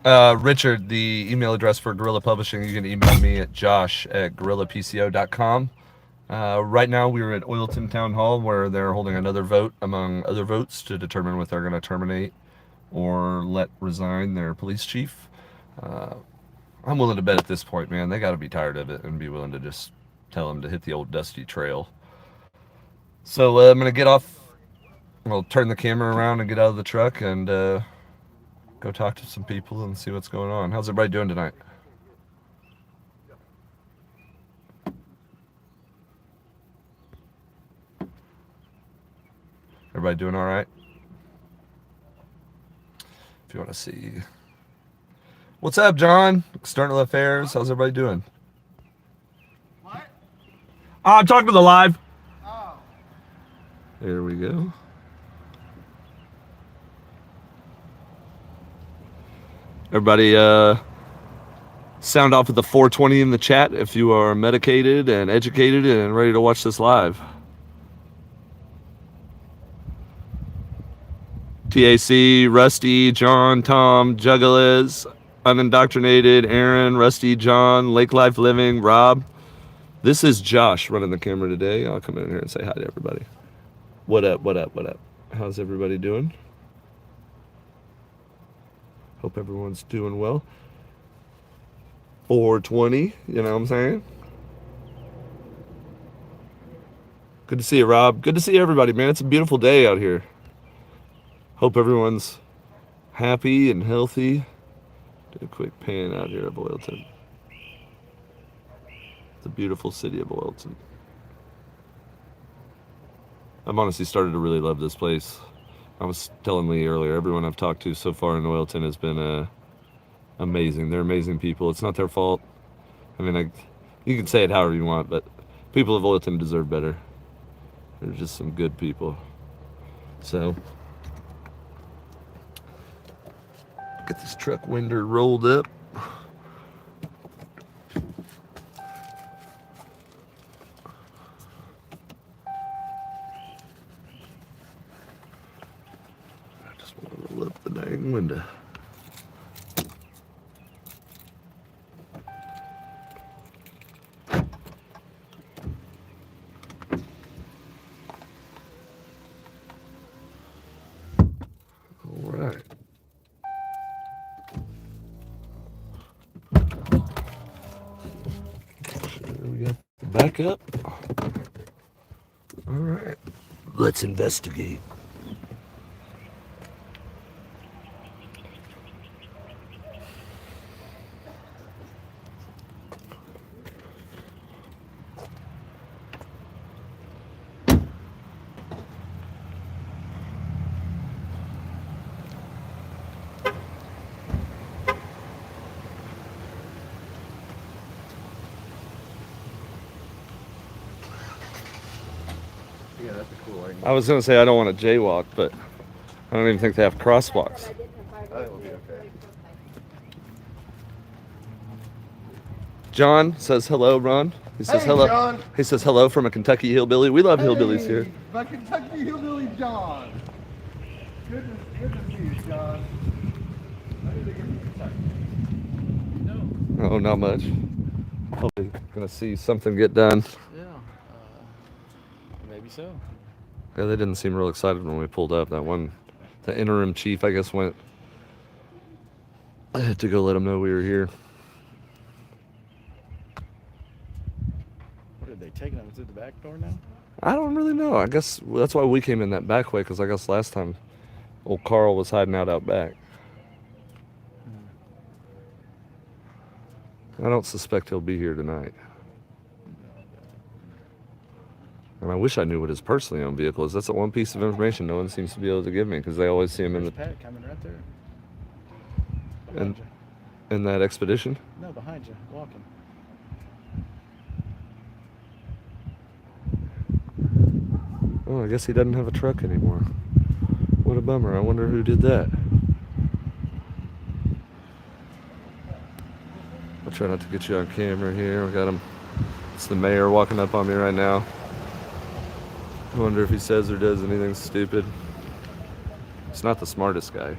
Richard, the email address for Gorilla Publishing, you can email me at josh@gorillapco.com. Right now, we're at Oilton Town Hall where they're holding another vote among other votes to determine what they're going to terminate or let resign their police chief. Uh, I'm willing to bet at this point, man, they got to be tired of it and be willing to just tell him to hit the old dusty trail. So I'm going to get off. I'll turn the camera around and get out of the truck and go talk to some people and see what's going on. How's everybody doing tonight? Everybody doing all right? If you want to see. What's up, John? External Affairs. How's everybody doing? What? I'm talking to the live. Oh. There we go. Everybody sound off at the 420 in the chat if you are medicated and educated and ready to watch this live. TAC, Rusty, John, Tom, Juggaliz, Unindoctrinated, Aaron, Rusty, John, Lake Life Living, Rob. This is Josh running the camera today. I'll come in here and say hi to everybody. What up, what up, what up? How's everybody doing? Hope everyone's doing well. 420, you know what I'm saying? Good to see you, Rob. Good to see everybody, man. It's a beautiful day out here. Hope everyone's happy and healthy. Do a quick pan out here of Oilton. It's a beautiful city of Oilton. I've honestly started to really love this place. I was telling Lee earlier, everyone I've talked to so far in Oilton has been amazing. They're amazing people. It's not their fault. I mean, you can say it however you want, but people of Oilton deserve better. They're just some good people. So, get this truck window rolled up. I just want to roll up the dang window. All right. We got the backup. All right. Let's investigate. Yeah, that's a cool angle. I was going to say I don't want to jaywalk, but I don't even think they have crosswalks. I think it'll be okay. John says hello, Ron. He says Hey, hello. John. He says hello from a Kentucky hillbilly. We love hillbillies here. My Kentucky hillbilly John. Good to see you, John. How did they get from Kentucky? No. Oh, not much. Hopefully, gonna see something get done. Yeah, maybe so. Yeah, they didn't seem real excited when we pulled up. The interim chief, I guess, went. I had to go let him know we were here. What are they taking them through the back door now? I don't really know. I guess that's why we came in that back way, because I guess last time old Carl was hiding out back. I don't suspect he'll be here tonight. And I wish I knew what his personally owned vehicle is. That's the one piece of information no one seems to be able to give me, because they always see him in There's Pat coming right there. in, Behind you. in that expedition. No, behind you, walking. Oh, I guess he doesn't have a truck anymore. What a bummer. I wonder who did that. I'll try not to get you on camera here. We got him. It's the mayor walking up on me right now. I wonder if he says or does anything stupid. He's not the smartest guy.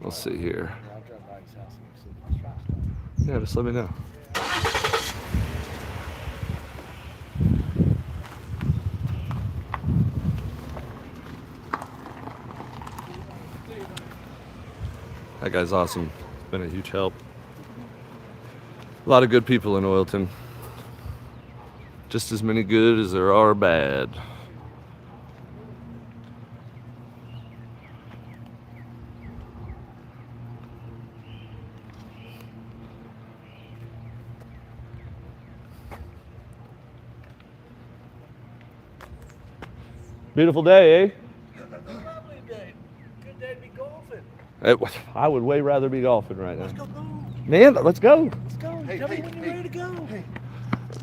We'll see here. Yeah, I'll drive by his house and see if he's trying. Yeah, just let me know. That guy's awesome. It's been a huge help. A lot of good people in Oilton. Just as many good as there are bad. Beautiful day, eh? Lovely day. Good day to be golfing. I would way rather be golfing right now. Let's go golf. Man, let's go. Let's go. Hey, Tell hey, me when you're hey, ready to go. hey.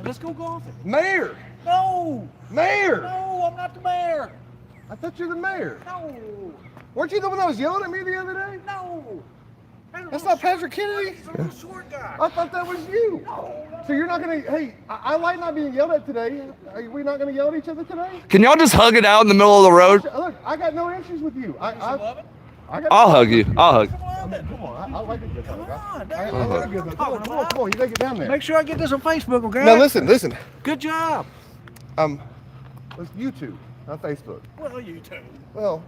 Let's go golfing. Mayor! No! Mayor! No, I'm not the mayor. I thought you were the mayor. No! Weren't you the one that was yelling at me the other day? No! That's not Patrick Kennedy. He's a little short guy. I thought that was you. No, So you're not gonna, hey, I like not being yelled at today. Are we not gonna yell at each other today? Can y'all just hug it out in the middle of the road? Look, I got no issues with you. I got I'll hug you. I'll hug. Come on, I like a good hug. on, I Dave. like a good hug. Come on, you gotta get down there. Make sure I get this on Facebook, okay? Now listen. Good job. Let's YouTube, not Facebook. Well, you too. Well,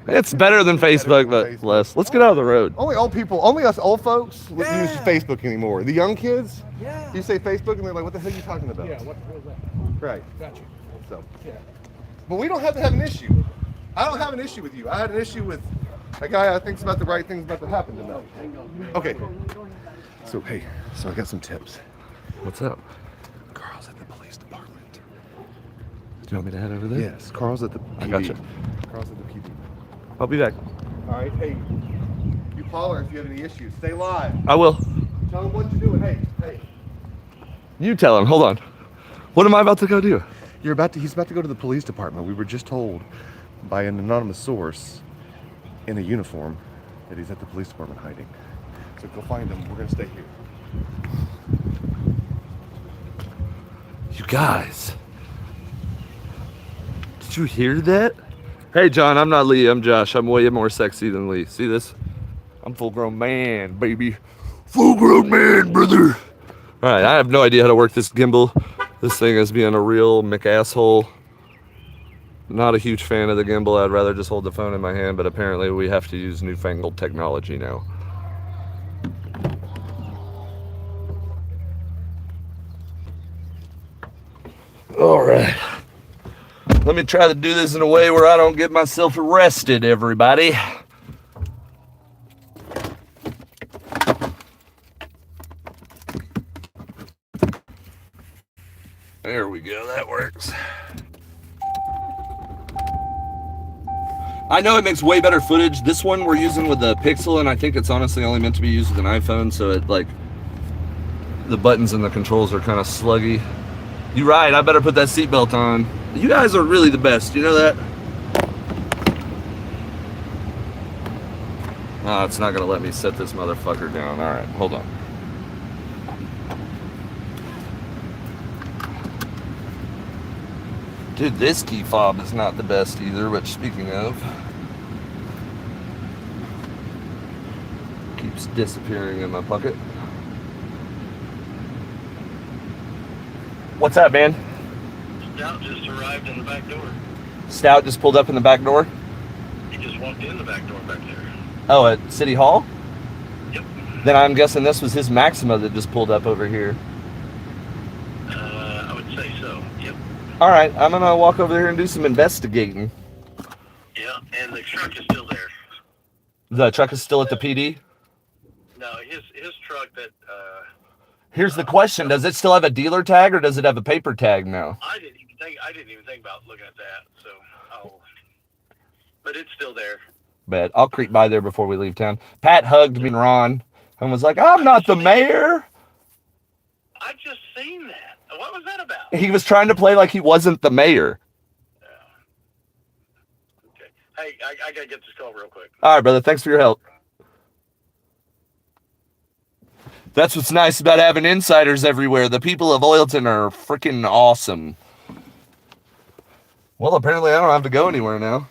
It's better than Facebook, but less. Let's get out of the road. only old people, only us old folks use Yeah. Facebook anymore. The young kids, Yeah. you say Facebook and they're like, what the hell are you talking about? Yeah, what the hell is that? Right. Got you. So, Yeah. but we don't have to have an issue. I don't have an issue with you. I had an issue with a guy I think's about the right things about to happen tonight. Okay. So hey, so I got some tips. What's up? Carl's at the police department. Do you want me to head over there? Yes, Carl's at the PD. I gotcha. Carl's at the PD. I'll be back. All right, hey, you call her if you have any issues. Stay live. I will. Tell him what you're doing. Hey. You tell him. Hold on. What am I about to go do? He's about to go to the police department. We were just told by an anonymous source in a uniform that he's at the police department hiding. So go find him. We're gonna stay here. You guys. Did you hear that? Hey, John, I'm not Lee. I'm Josh. I'm way more sexy than Lee. See this? I'm full-grown man, baby. Full-grown man, brother. All right, I have no idea how to work this gimbal. This thing is being a real McAsshole. Not a huge fan of the gimbal. I'd rather just hold the phone in my hand, but apparently we have to use newfangled technology now. All right. Let me try to do this in a way where I don't get myself arrested, everybody. There we go, that works. I know it makes way better footage. This one we're using with the Pixel, and I think it's honestly only meant to be used with an iPhone, so it like the buttons and the controls are kind of sluggy. You're right, I better put that seatbelt on. You guys are really the best, you know that? Oh, it's not gonna let me set this motherfucker down. All right, hold on. Dude, this key fob is not the best either, which speaking of, keeps disappearing in my pocket. What's up, man? Stout just arrived in the back door. Stout just pulled up in the back door? He just walked in the back door back there. Oh, at City Hall? Yep. Then I'm guessing this was his Maxima that just pulled up over here. I would say so. Yep. All right, I'm gonna walk over there and do some investigating. Yeah, and the truck is still there. The truck is still at the PD? No, his truck that Here's the question, does it still have a dealer tag or does it have a paper tag now? I didn't even think about looking at that. So but it's still there. Bet I'll creep by there before we leave town. Pat hugged me and Ron and was like, I'm not the mayor. I just seen that. What was that about? He was trying to play like he wasn't the mayor. Okay. Hey, I gotta get this call real quick. All right, brother, thanks for your help. That's what's nice about having insiders everywhere. The people of Oilton are freaking awesome. Well, apparently I don't have to go anywhere now.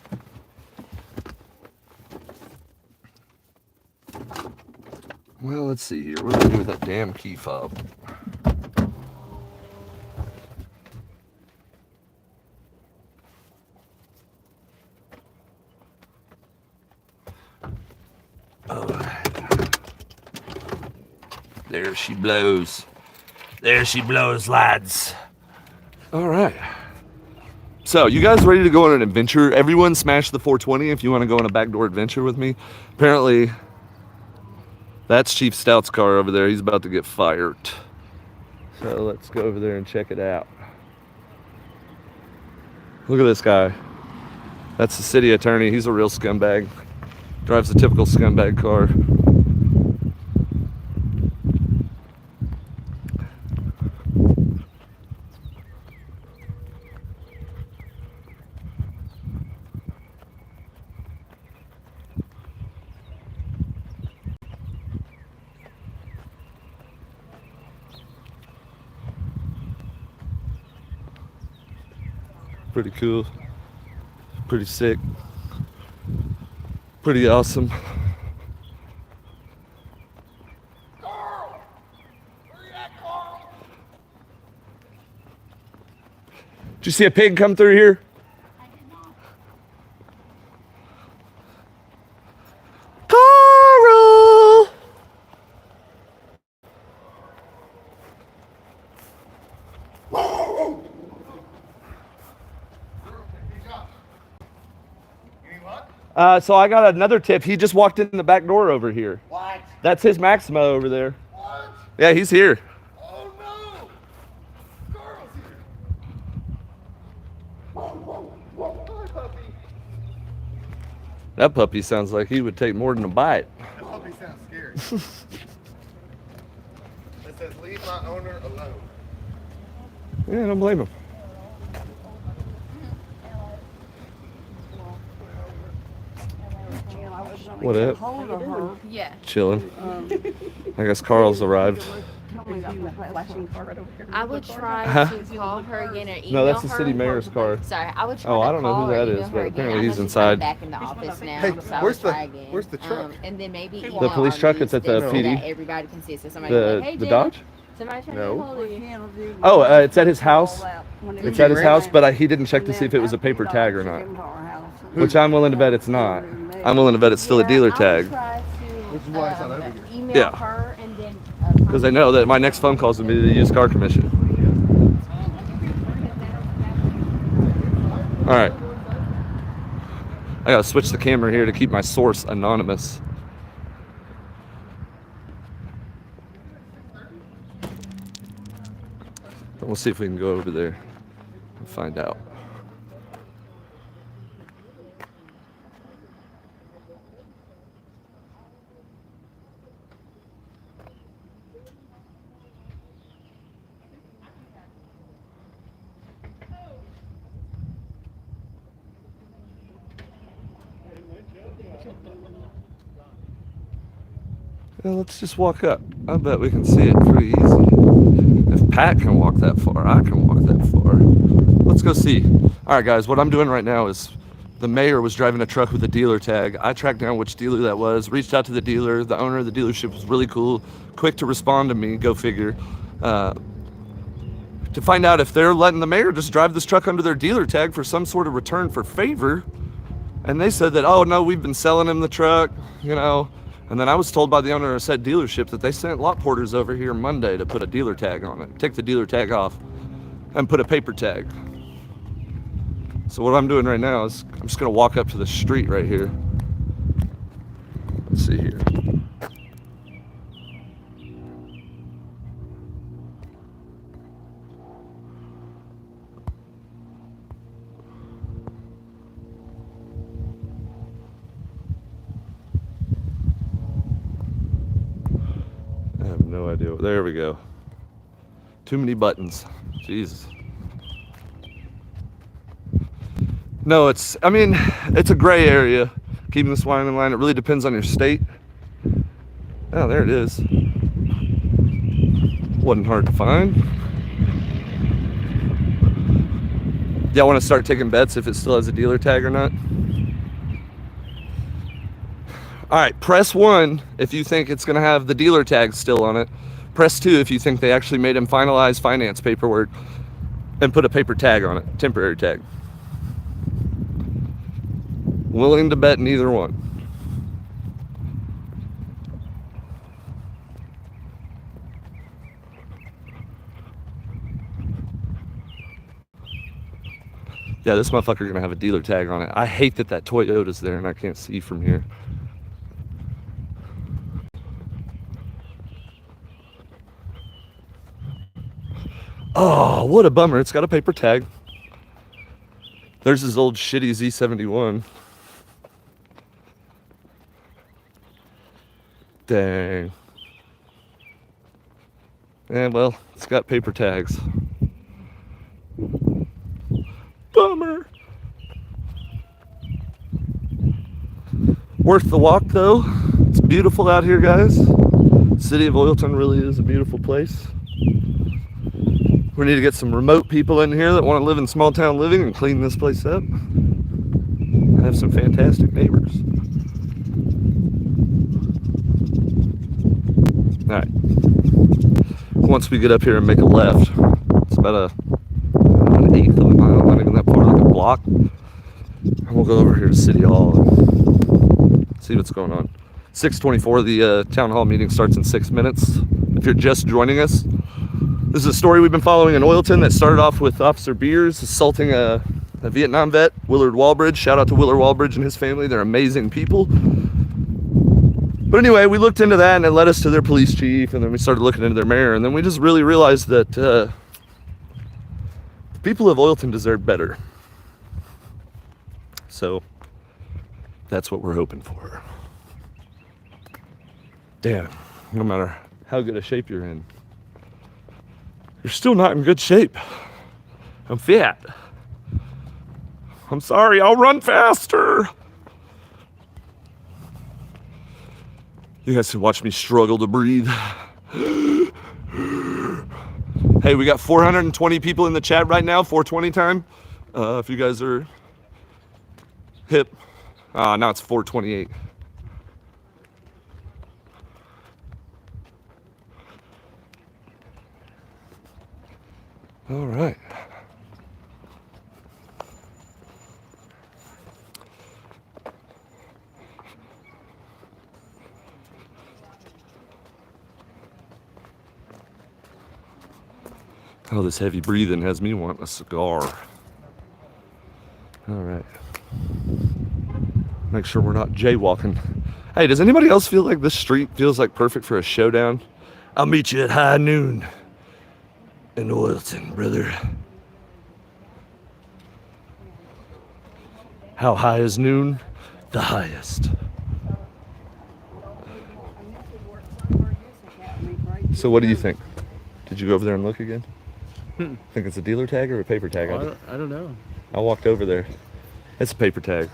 Well, let's see here. What do I do with that damn key fob? There she blows. There she blows, lads. All right. So, you guys ready to go on an adventure? Everyone smash the 420 if you want to go on a backdoor adventure with me. Apparently, that's Chief Stout's car over there. He's about to get fired. So, let's go over there and check it out. Look at this guy. That's the city attorney. He's a real scumbag. Drives a typical scumbag car. Pretty cool. Pretty sick. Pretty awesome. Carl! Where you at, Carl? Did you see a pig come through here? Carl! So I got another tip. He just walked in the back door over here. What? That's his Maximo over there. What? Yeah, he's here. Oh no! Carl's here. Hi, puppy. That puppy sounds like he would take more than a bite. That puppy sounds scary. It says, leave my owner alone. Yeah, I don't blame him. What up? Yeah. Chilling. I guess Carl's arrived. I would try Huh? to call her again or email No, that's the her. city mayor's car. Sorry, I would try Oh, to I don't know call who or that email is, her but again. apparently I know he's she's inside. back in the office now, Hey, so I where's would the- try again. where's the truck? And then maybe The email police our truck? news It's at the so PD? that everybody can see it. So somebody can be like, hey, The Jen, Dodge? somebody's trying No. to get hold of you. Oh, it's at his house. It's at his house, but he didn't check to see if it was a paper tag or not. Which I'm willing to bet it's not. I'm willing to bet it's still a dealer I would tag. try to, Which is why it's not over here. email Yeah. her and then Because they know that my next phone call is going to be the used car commission. All right. I got to switch the camera here to keep my source anonymous. But we'll see if we can go over there and find out. Well, let's just walk up. I bet we can see it pretty easy. If Pat can walk that far, I can walk that far. Let's go see. All right, guys, what I'm doing right now is the mayor was driving a truck with a dealer tag. I tracked down which dealer that was, reached out to the dealer. The owner of the dealership was really cool, quick to respond to me, go figure, to find out if they're letting the mayor just drive this truck under their dealer tag for some sort of return for favor. And they said that, oh, no, we've been selling him the truck, you know. And then I was told by the owner of said dealership that they sent lot porters over here Monday to put a dealer tag on it, take the dealer tag off, and put a paper tag. So what I'm doing right now is I'm just gonna walk up to the street right here. Let's see here. I have no idea. There we go. Too many buttons. Jesus. No, it's a gray area. Keeping the swine in line, it really depends on your state. Oh, there it is. Wasn't hard to find. Y'all want to start taking bets if it still has a dealer tag or not? All right, press 1 if you think it's going to have the dealer tag still on it. Press 2 if you think they actually made him finalize finance paperwork and put a paper tag on it, temporary tag. Willing to bet neither one. Yeah, this motherfucker gonna have a dealer tag on it. I hate that Toyota's there and I can't see from here. Oh, what a bummer. It's got a paper tag. There's his old shitty Z71. Dang. Yeah, well, it's got paper tags. Bummer. Worth the walk though. It's beautiful out here, guys. City of Oilton really is a beautiful place. We need to get some remote people in here that want to live in small town living and clean this place up. I have some fantastic neighbors. All right. Once we get up here and make a left, it's about an eighth of a mile, not even that far, like a block. And we'll go over here to City Hall and see what's going on. 6:24, the town hall meeting starts in 6 minutes. If you're just joining us, this is a story we've been following in Oilton that started off with Officer Beers assaulting a Vietnam vet, Willard Walbridge. Shout out to Willard Walbridge and his family. They're amazing people. But anyway, we looked into that and it led us to their police chief, and then we started looking into their mayor, and then we just really realized that the people of Oilton deserve better. So that's what we're hoping for. Damn, no matter how good a shape you're in, you're still not in good shape. I'm fat. I'm sorry, I'll run faster. You guys can watch me struggle to breathe. Hey, we got 420 people in the chat right now, 420 time. If you guys are hip. Now it's 428. All right. Oh, this heavy breathing has me wanting a cigar. All right. Make sure we're not jaywalking. Hey, does anybody else feel like this street feels like perfect for a showdown? I'll meet you at high noon in Oilton, brother. How high is noon? The highest. So what do you think? Did you go over there and look again? Think it's a dealer tag or a paper tag? I don't know. I walked over there. It's a paper tag.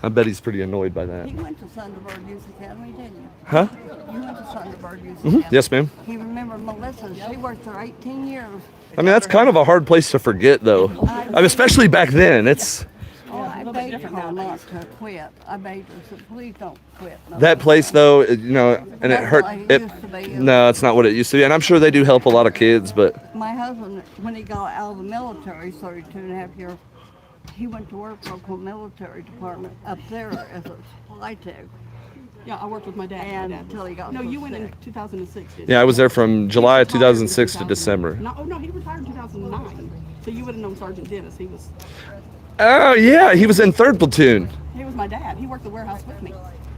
I bet he's pretty annoyed by that. He went to Thunderbird Youth Academy, didn't you? Huh? You went to Thunderbird Youth Academy. Yes, ma'am. He remembered Melissa. She worked there 18 years. I mean, that's kind of a hard place to forget, though. I mean, especially back then. It's Oh, I begged her not to quit. I begged her, said, please don't quit. No. that place, though. You know, and it hurt. Like it used to be. No, it's not what it used to be. And I'm sure they do help a lot of kids, but My husband, when he got out of the military, 32.5 years, he went to work for the military department up there as a supply tech. Yeah, I worked with my dad. And until he got No, so you went in sick. 2006, didn't yeah, I was there from you? July He retired in 2006 to 2000. December. No, he retired in 2009. So you would have known Sergeant Dennis. He was Yeah, he was in 3rd Platoon. my dad. He worked the warehouse with me.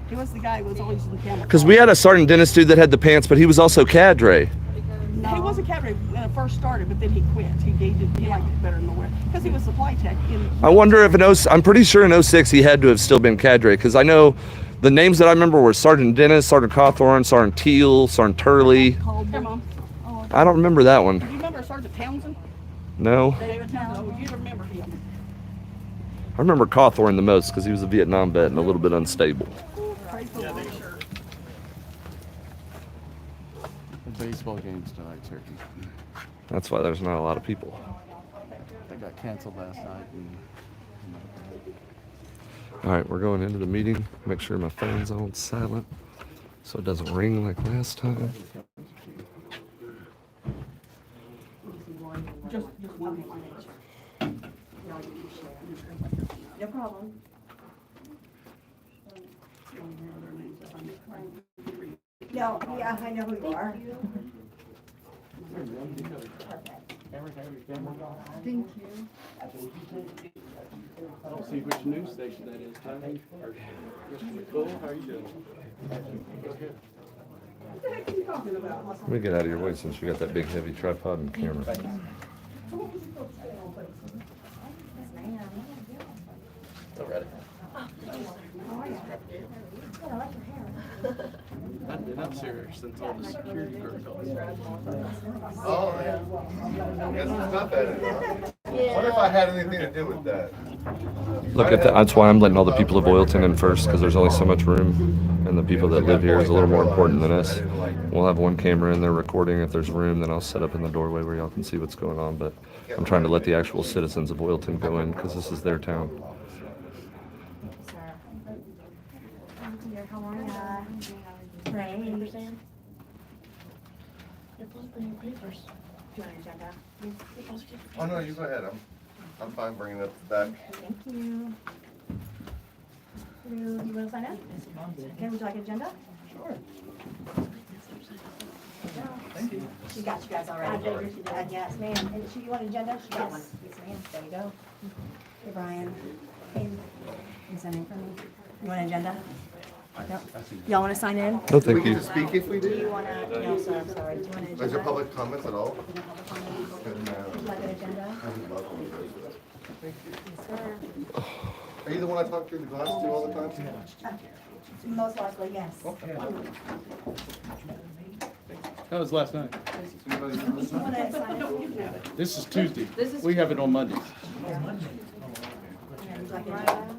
He was the guy who was always in the camera. Because we had a Sergeant Dennis dude that had the pants, but he was also cadre. No. He was a cadre when it first started, but then he quit. He liked it better in the warehouse because he was supply tech. I wonder if I'm pretty sure in 06 he had to have still been cadre, because I know the names that I remember were Sergeant Dennis, Sergeant Cawthorn, Sergeant Teal, Sergeant Turley. Here, Mom. I don't remember that one. Do you remember Sergeant Townsend? No. David Townsend. Oh, you remember him. I remember Cawthorn the most because he was a Vietnam vet and a little bit unstable. Praise the Lord. The baseball game's tonight, Turkey. That's why there's not a lot of people. They got canceled last night. All right, we're going into the meeting. Make sure my phone's on silent so it doesn't ring like last time. No problem. No, yeah, I know who you are. Thank you. I don't see which news station that is, Tony. Cool, how are you doing? Let me get out of your way since you got that big heavy tripod and camera. I've been up here since all the security guards. Oh, yeah. Guess it's not bad enough. Wonder if I had anything to do with that. Look, that's why I'm letting all the people of Oilton in first, because there's only so much room, and the people that live here is a little more important than us. We'll have one camera in there recording. If there's room, then I'll set up in the doorway where y'all can see what's going on. But I'm trying to let the actual citizens of Oilton go in, because this is their town. How are you? Great. You're supposed to bring your papers. Do you want an agenda? Oh, no, you go ahead. I'm fine bringing it back. Thank you. You want to sign up? Okay, would you like an agenda? Sure. Thank you. She got you guys already. I figured she did. Yes, ma'am. And you want an agenda? She got one. Yes, ma'am. There you go. Hey, Brian. Hey, you sign in for me? You want an agenda? No. Y'all want to sign in? No, Do we thank get you. to speak if we Do you do? want to, no, sir, I'm sorry. Do you want an agenda? Is there public comments at all? Would you like an agenda? Yes, sir. Are you the one I talk through the glass to all the time? Most likely, yes. That was last night. You want to sign it? This is Tuesday. We have it on Mondays. Would you like an agenda?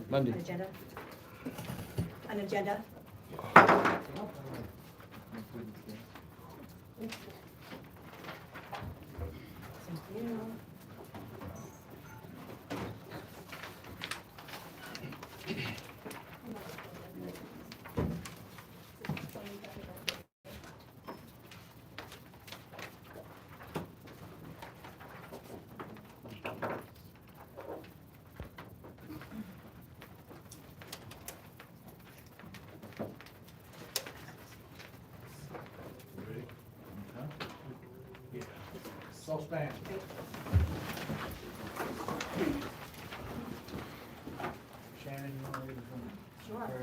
Monday. An agenda? An agenda? Thank you. Saucepan. Shannon, you want to read it from? Sure.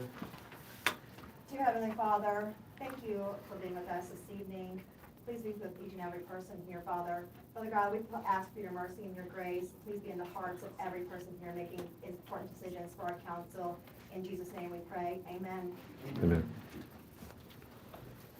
Dear Heavenly Father, thank you for being with us this evening. Please be with each and every person here, Father. Father God, we ask for your mercy and your grace. Please be in the hearts of every person here making important decisions for our council. In Jesus' name we pray. Amen. Amen.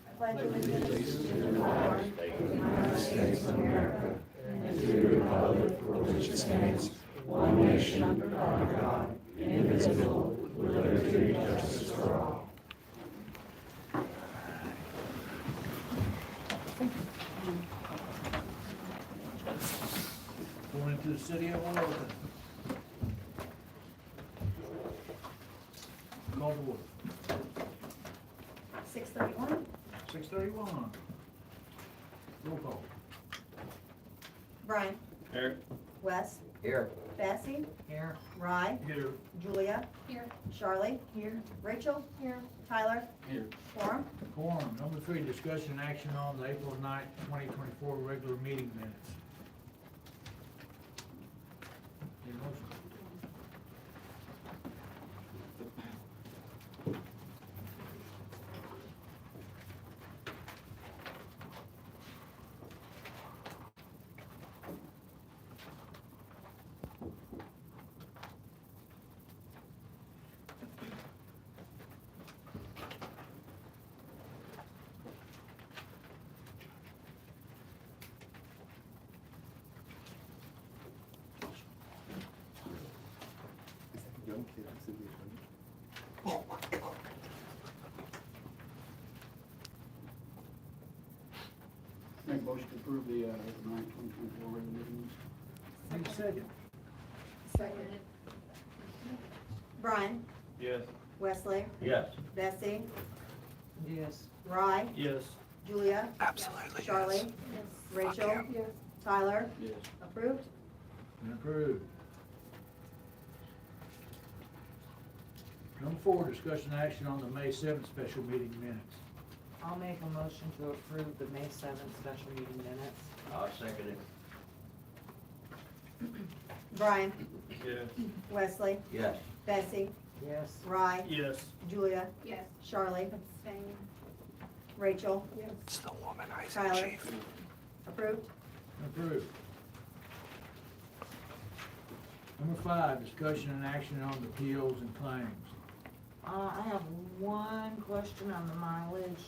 I pledge allegiance to the flag of the United States of America and to the republic for which it stands, one nation under God, indivisible, with liberty and justice for all. Going into the city of Oilton. Call to order. 6:31. 6:31. Roll call. Brian. Here. Wes. Here. Bessie. Here. Rye. Here. Julia. Here. Charlie. Here. Rachel. Here. Tyler. Here. Quorum. Quorum. Number 3, discussion and action on the April 9th, 2024 regular meeting minutes. Need a motion? Young kid, I said the attorney. Oh my God. Make motion to approve the April 9, 2024 regular meeting. Need a second. Second. Brian, Yes. Wesley, Yes. Bessie, Yes. Rye, Yes. Julia, Absolutely. Charlie, Rachel, Tyler, Yes. approved? Approved. Number 4, discussion action on the May 7th special meeting minutes. I'll make a motion to approve the May 7th special meeting minutes. I'll second it. Brian, Yes. Wesley, Yes. Bessie, Yes. Rye, Yes. Julia, Yes. Charlie, Rachel, It's the womanizing Tyler, chief. approved? Approved. Number 5, discussion and action on the POs and claims. I have one question on the mileage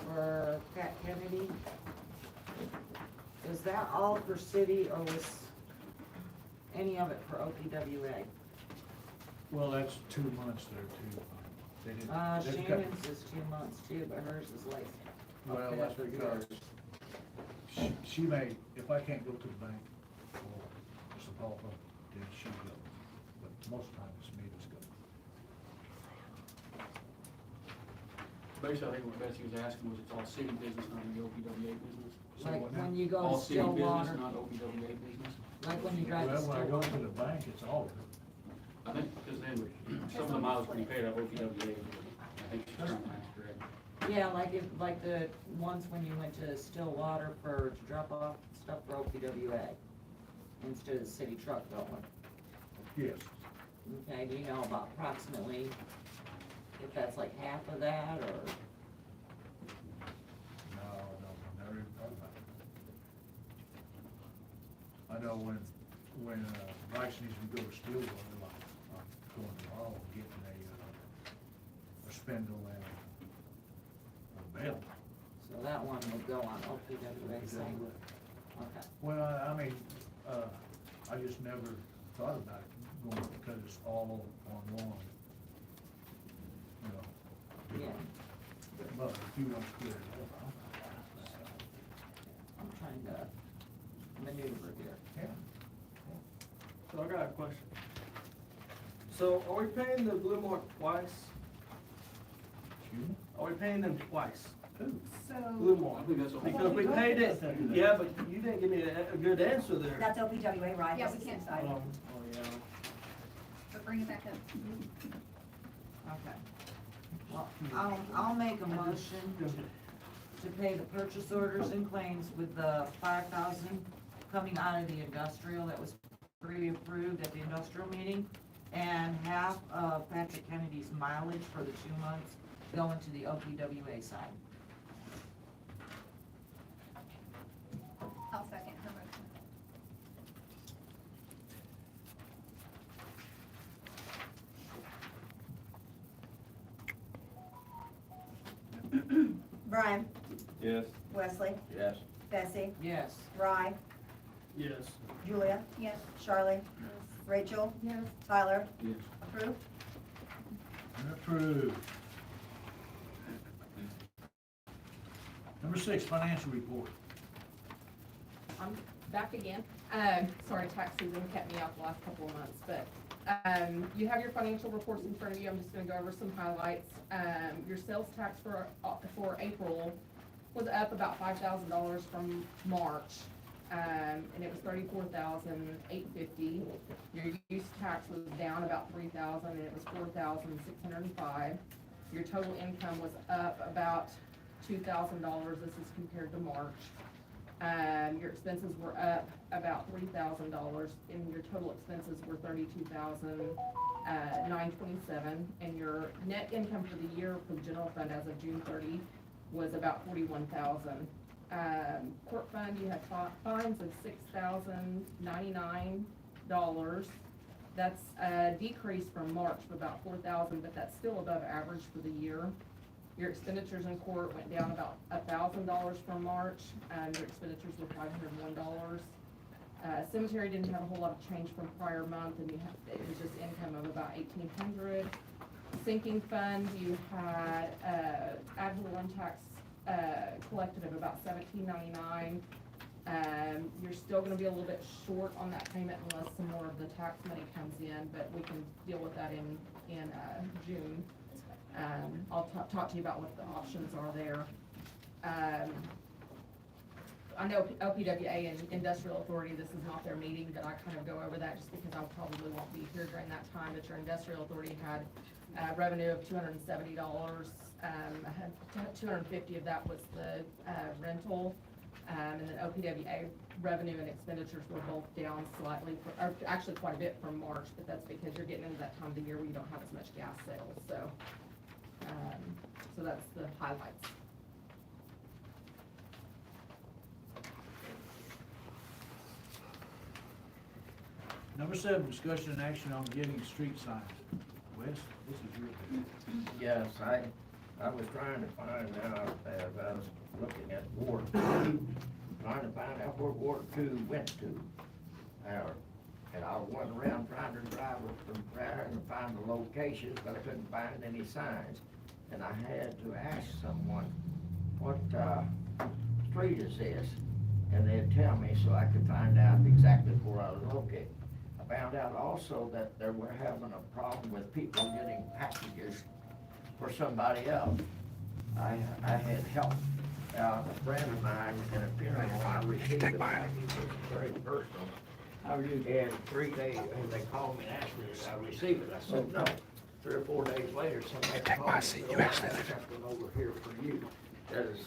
for Pat Kennedy. Is that all for city or was any of it for OPWA? Well, that's 2 months there too. They didn't- they've got- Shannon's is 2 months too, but hers is like. Well, that's because she may, if I can't go to the bank or Sepulpa, then she goes. But most of the time it's me that's going. Basically, I think what Betsy was asking was it's all city business, not the OPWA business. Like what now? when you go All to city business, Stillwater, not OPWA business. like when you drive to Well, when I go to Stillwater. the bank, it's all of it. I think, because then some of the miles we paid out OPWA, I think she's trying to ask correct. Yeah, like if, like the ones when you went to Stillwater to drop off stuff for OPWA instead of the city truck going. Yes. Okay, do you know about approximately if that's like half of that or? No, never even thought about it. I know when Bryce needs to go to Stillwater, like, I'm going to Hall and getting a spindle and a belt. So that one would go on OPWA same. Okay. Well, I mean, I just never thought about it going, because it's all on one. You know, Yeah, but if you don't split it up, I'm trying to maneuver here. yeah. So I got a question. So are we paying the Blue Mark twice? Excuse me? Are we paying them twice? Who? Blue So, Mark? I think that's what. Because we paid it, yeah, but you didn't give me a good answer there. That's OPWA, right? Yeah, That's we the can't same side. Oh, yeah. but bring it back up. Okay. Well, I'll make a motion to pay the purchase orders and claims with the 5,000 coming out of the industrial that was pre-approved at the industrial meeting, and half of Patrick Kennedy's mileage for the 2 months going to the OPWA side. I'll second her motion. Brian, Yes. Wesley, Yes. Bessie, Yes. Rye, Yes. Julia, Yes. Charlie, Rachel, Yes. Tyler, Yes. approved? Approved. Number 6, financial report. I'm back again. Sorry, tax season kept me out the last couple of months, but, you have your financial reports in front of you. I'm just gonna go over some highlights. Your sales tax for April was up about $5,000 from March. And it was $34,850. Your use tax was down about $3,000, and it was $4,605. Your total income was up about $2,000. This is compared to March. Your expenses were up about $3,000, and your total expenses were $32,927. And your net income for the year for the general fund as of June 30 was about $41,000. Court fund, you had fines of $6,099. That's a decrease from March of about $4,000, but that's still above average for the year. Your expenditures in court went down about $1,000 from March, and your expenditures were $501. Cemetery didn't have a whole lot of change from prior month, and it was just income of about $1,800. Sinking fund, you had ad valorem tax collected of about $17.99. You're still gonna be a little bit short on that payment unless some more of the tax money comes in, but we can deal with that in June. I'll talk to you about what the options are there. I know LPWA and Industrial Authority, this is not their meeting, but I kind of go over that just because I probably won't be here during that time, but your Industrial Authority had revenue of $270. 250 of that was the rental, and then OPWA revenue and expenditures were both down slightly, or actually quite a bit from March, but that's because you're getting into that time of the year where you don't have as much gas sales, so that's the highlights. Number 7, discussion and action on getting street signs. Wes, this is your thing. Yes, I was trying to find out, as I was looking at Ward 2, trying to find out where Ward 2 went to. And I went around trying to drive it from there and find the locations, but I couldn't find any signs. And I had to ask someone, what street is this? And they'd tell me so I could find out exactly where I was located. I found out also that they were having a problem with people getting packages for somebody else. I had helped a friend of mine in a funeral. I received a package, it was very personal. And 3 days, and they called me and asked me if I received it. I said, no. 3 or 4 days later, somebody called me. Seat. You actually have something over here for you that is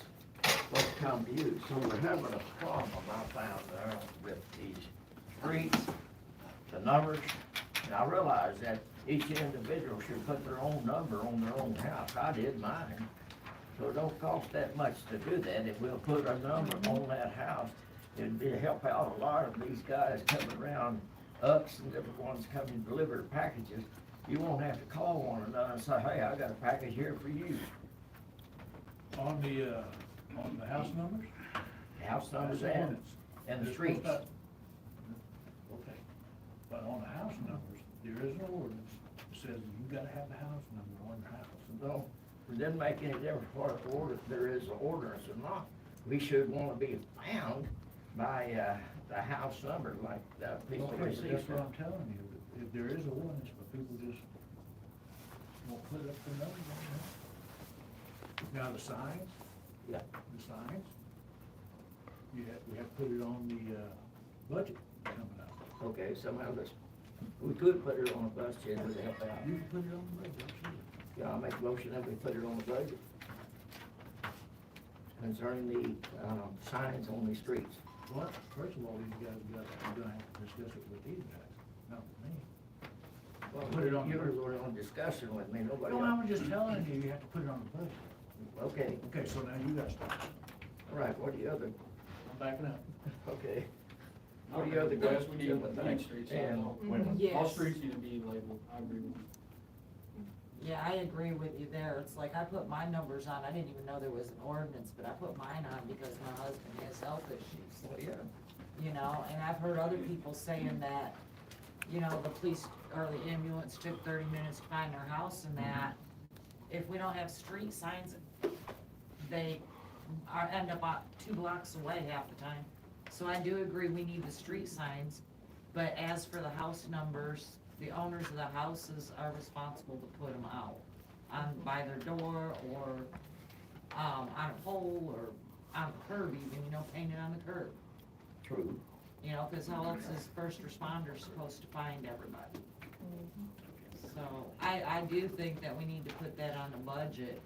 supposed to come to you. So we're having a problem, I found there, with these streets, the numbers. And I realized that each individual should put their own number on their own house. I did mine. So it don't cost that much to do that. If we'll put a number on that house, it'd be help out a lot of these guys coming around, Ups and different ones coming to deliver packages. You won't have to call one another and say, hey, I got a package here for you. On the house numbers? House numbers That's and ordinance. the They're streets. supposed to- Okay, but on the house numbers, there is an ordinance that says you gotta have the house number on your house. No, it doesn't make any difference what order, there is an ordinance or not. We should wanna be found by, the house number like, people Okay, but receive. that's what I'm telling you, if there is an ordinance, but people just won't put up the numbers on there. Now, the signs, Yeah. the signs, we have to put it on the, budget coming up. Okay, somehow this, we could put it on the budget with help out. You can put it on the budget, absolutely. Yeah, I'll make a motion that we put it on the budget. Concerning the, signs on the streets. Well, first of all, these guys, you're gonna have to discuss it with these guys, not with me. Well, Put it on you the- were on discussion with me, nobody No, I was else. just telling you, you have to put it on the budget. Okay, Okay, so now you gotta start. all right, what are the other, I'm backing up. okay. What are the other Yes, guys? we need streets, And all Yes. streets need to be labeled, I agree with you. Yeah, I agree with you there. It's like I put my numbers on. I didn't even know there was an ordinance, but I put mine on because my husband has health issues. Well, yeah. You know, and I've heard other people saying that, you know, the police or the ambulance took 30 minutes to find their house and that if we don't have street signs, they end up 2 blocks away half the time. So I do agree we need the street signs, but as for the house numbers, the owners of the houses are responsible to put them out by their door or on a pole or on a curb even, you know, painted on the curb. True. You know, cause how else is first responders supposed to find everybody? So I do think that we need to put that on the budget.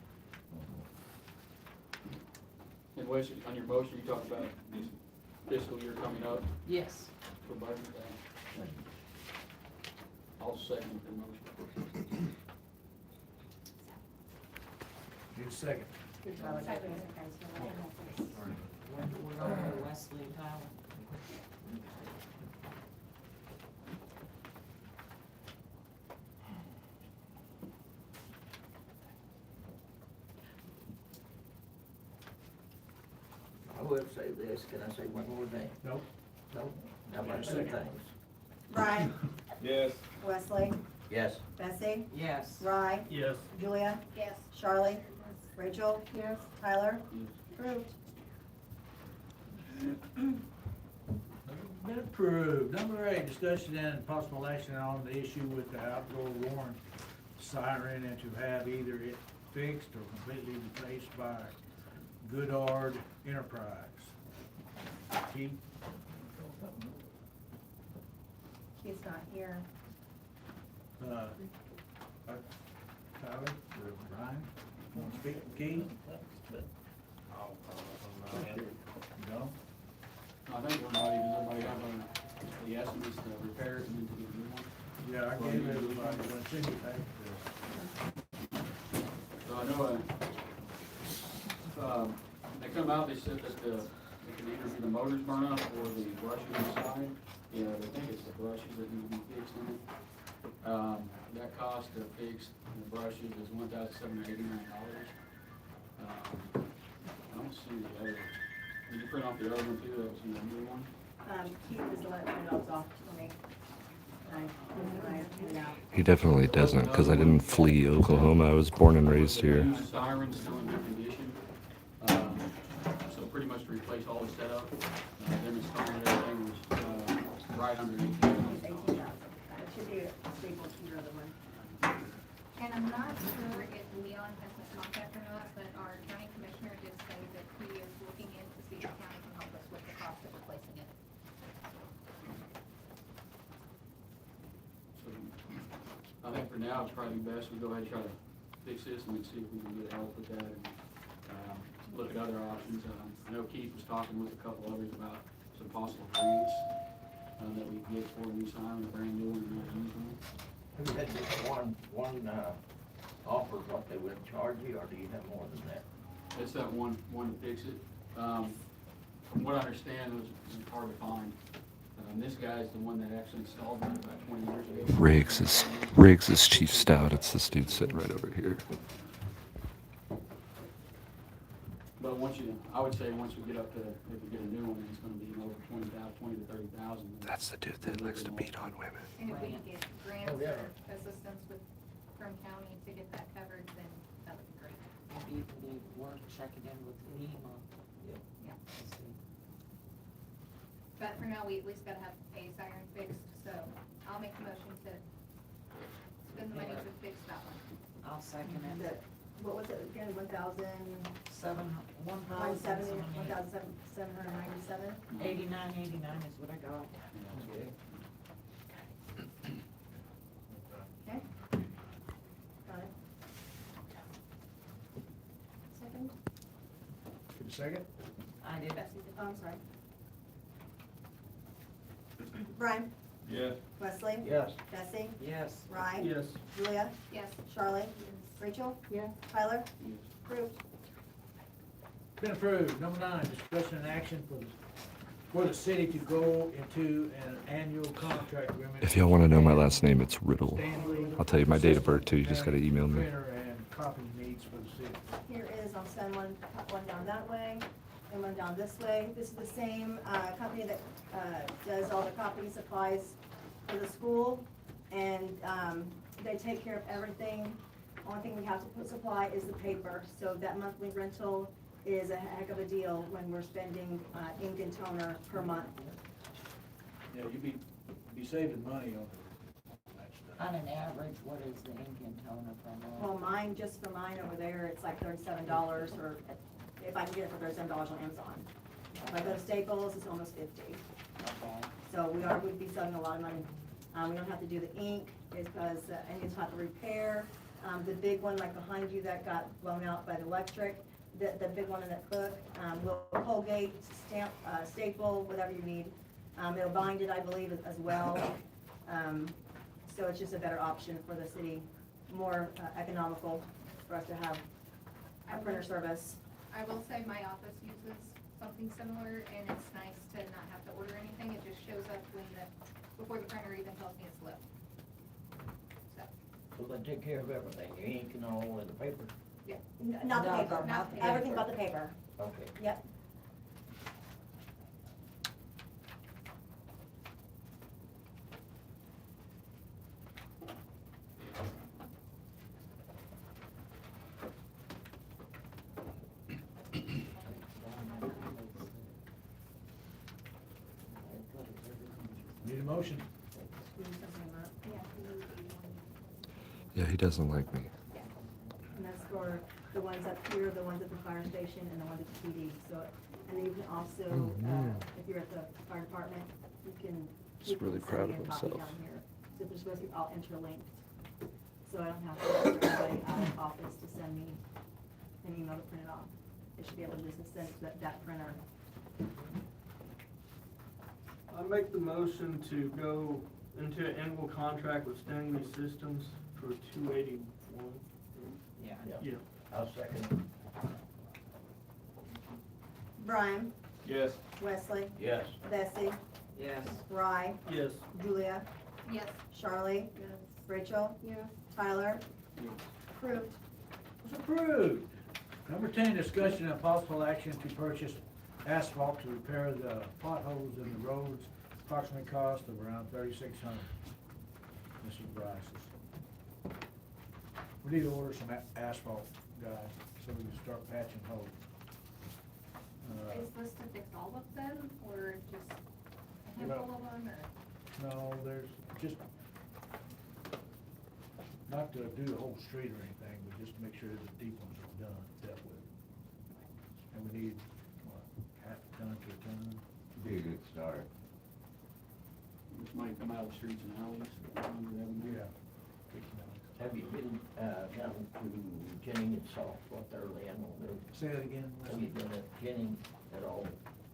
And Wes, on your motion, you talked about this fiscal year coming up Yes. for budget. I'll second your motion. Need a second. We're going to Wesley and Tyler. I will say this, can I say one more thing? Nope. No? How about two Second. things? Brian, Yes. Wesley, Yes. Bessie, Yes. Rye, Yes. Julia. Yes. Charlie. Rachel. Yes. Tyler. Approved. Been approved. Number 8, discussion and possible action on the issue with the outdoor warrant siren and to have either it fixed or completely replaced by Goodard Enterprise. Keith? He's not here. Tyler, or Brian, want to speak to Keith? No? I think everybody, does everybody have the estimates, the repairs, and then to get a new one? Yeah, I gave everybody, when Cindy back So I know, they come out, they said that they can either be the motors burn up or the brushes inside. Yeah, they think it's the brushes that need to be fixed in it. That cost to fix the brushes is $1,789. I don't see the other, did you print off the other one too, that was in the new one? Keith is the one that printed those off for me. He definitely doesn't, because I didn't flee Oklahoma. I was born and raised here. The new siren's still in good condition. So pretty much to replace all the setup, them installing everything was, right under $18,000. It should be a stable heater, the one. And I'm not sure if Leon has the contact or not, but our county commissioner did say that he is looking in to see if the county can help us with the cost of replacing it. So I think for now, it's probably best we go ahead and try to fix this and then see if we can get help with that and, look at other options. I know Keith was talking with a couple others about some possible grants, that we can get for a new siren, a brand new one, and not a used one. Who had just one offer what they would charge you, or do you have more than that? It's that one to fix it. From what I understand, it was hard to find. This guy's the one that actually installed it about 20 years ago. Riggs is Chief Stout. It's this dude sitting right over here. But I would say once we get up to, if we get a new one, it's gonna be over 20 to 30,000. That's the dude that likes to beat on women. And if we can get grants Oh, yeah. or assistance from county to get that covered, then that would be great. Maybe it would be worth checking in with Lima. Yeah. to see. But for now, we at least gotta have a siren fixed, so I'll make the motion to spend the money to fix that one. I'll second it. What was it again, 1,797? 89.89 is what I got. Okay. Got it. Second? Give a second? I did. Betsy did. Oh, I'm sorry. Brian? Yes. Wesley? Yes. Bessie? Yes. Ryan? Yes. Julia? Yes. Charlie? Rachel? Yes. Tyler? Approved. Been approved. Number 9, discussion and action for the city to go into an annual contract agreement. If y'all want to know my last name, it's Riddle. Stanley I'll tell you my date of birth too. You just got to email me. Printer and copy needs for the city. Here is, I'll send one down that way and one down this way. This is the same company that does all the copy supplies for the school. And they take care of everything. Only thing we have to supply is the paper. So that monthly rental is a heck of a deal when we're spending ink and toner per month. Yeah, you'd be saving money on that stuff. On an average, what is the ink and toner from? Well, mine, just for mine over there, it's like $37, or if I can get it for $37 on Amazon. If I go to Staples, it's almost $50. Okay. So we'd be saving a lot of money. We don't have to do the ink, because, and you just have to repair. The big one, like behind you, that got blown out by the electric, the big one in that book, will Colgate, stamp, staple, whatever you need. It'll bind it, I believe, as well. So it's just a better option for the city, more economical for us to have a printer service. I will say my office uses something similar, and it's nice to not have to order anything. It just shows up before the printer even tells me it's lit. So, So they take care of everything, your ink and all, and the paper? Not the No, paper, not the everything paper. but the paper. Okay. Yep. motion? Do something about, Yeah, we moved 81. Yeah, he doesn't like me. and that's for the ones up here, the ones at the fire station, and the ones at the PD, so, and then you can also, if you're at the fire department, you can. He's you can really send proud me of a copy himself. down here. So they're supposed to be all interlinked, so I don't have to ask everybody out of office to send me an email to print it off. It should be able to just send it to that printer. I make the motion to go into an annual contract with Stanley Systems for $281. Yeah. Yeah. I'll second. Brian, Yes. Wesley, Yes. Bessie, Yes. Rye, Yes. Julia, Yes. Charlie, Yes. Rachel, Yes. Tyler, Yes. approved. It's approved. Number 10, discussion and possible action to purchase asphalt to repair the potholes in the roads, approximate cost of around $3,600. Mrs. Bryce's. We need to order some asphalt, guys, so we can start patching holes. Is this to fix all of them, or just a handful of them, or? No, there's just, not to do the whole street or anything, but just to make sure the deep ones are done, dealt with. And we need, what, half a ton to a ton? Be a good start. This money come out of the streets and alleys. Yeah. Have you been, down to Jennings and Salt, what they're laying on there? Say that again. Have you been at Jennings at all?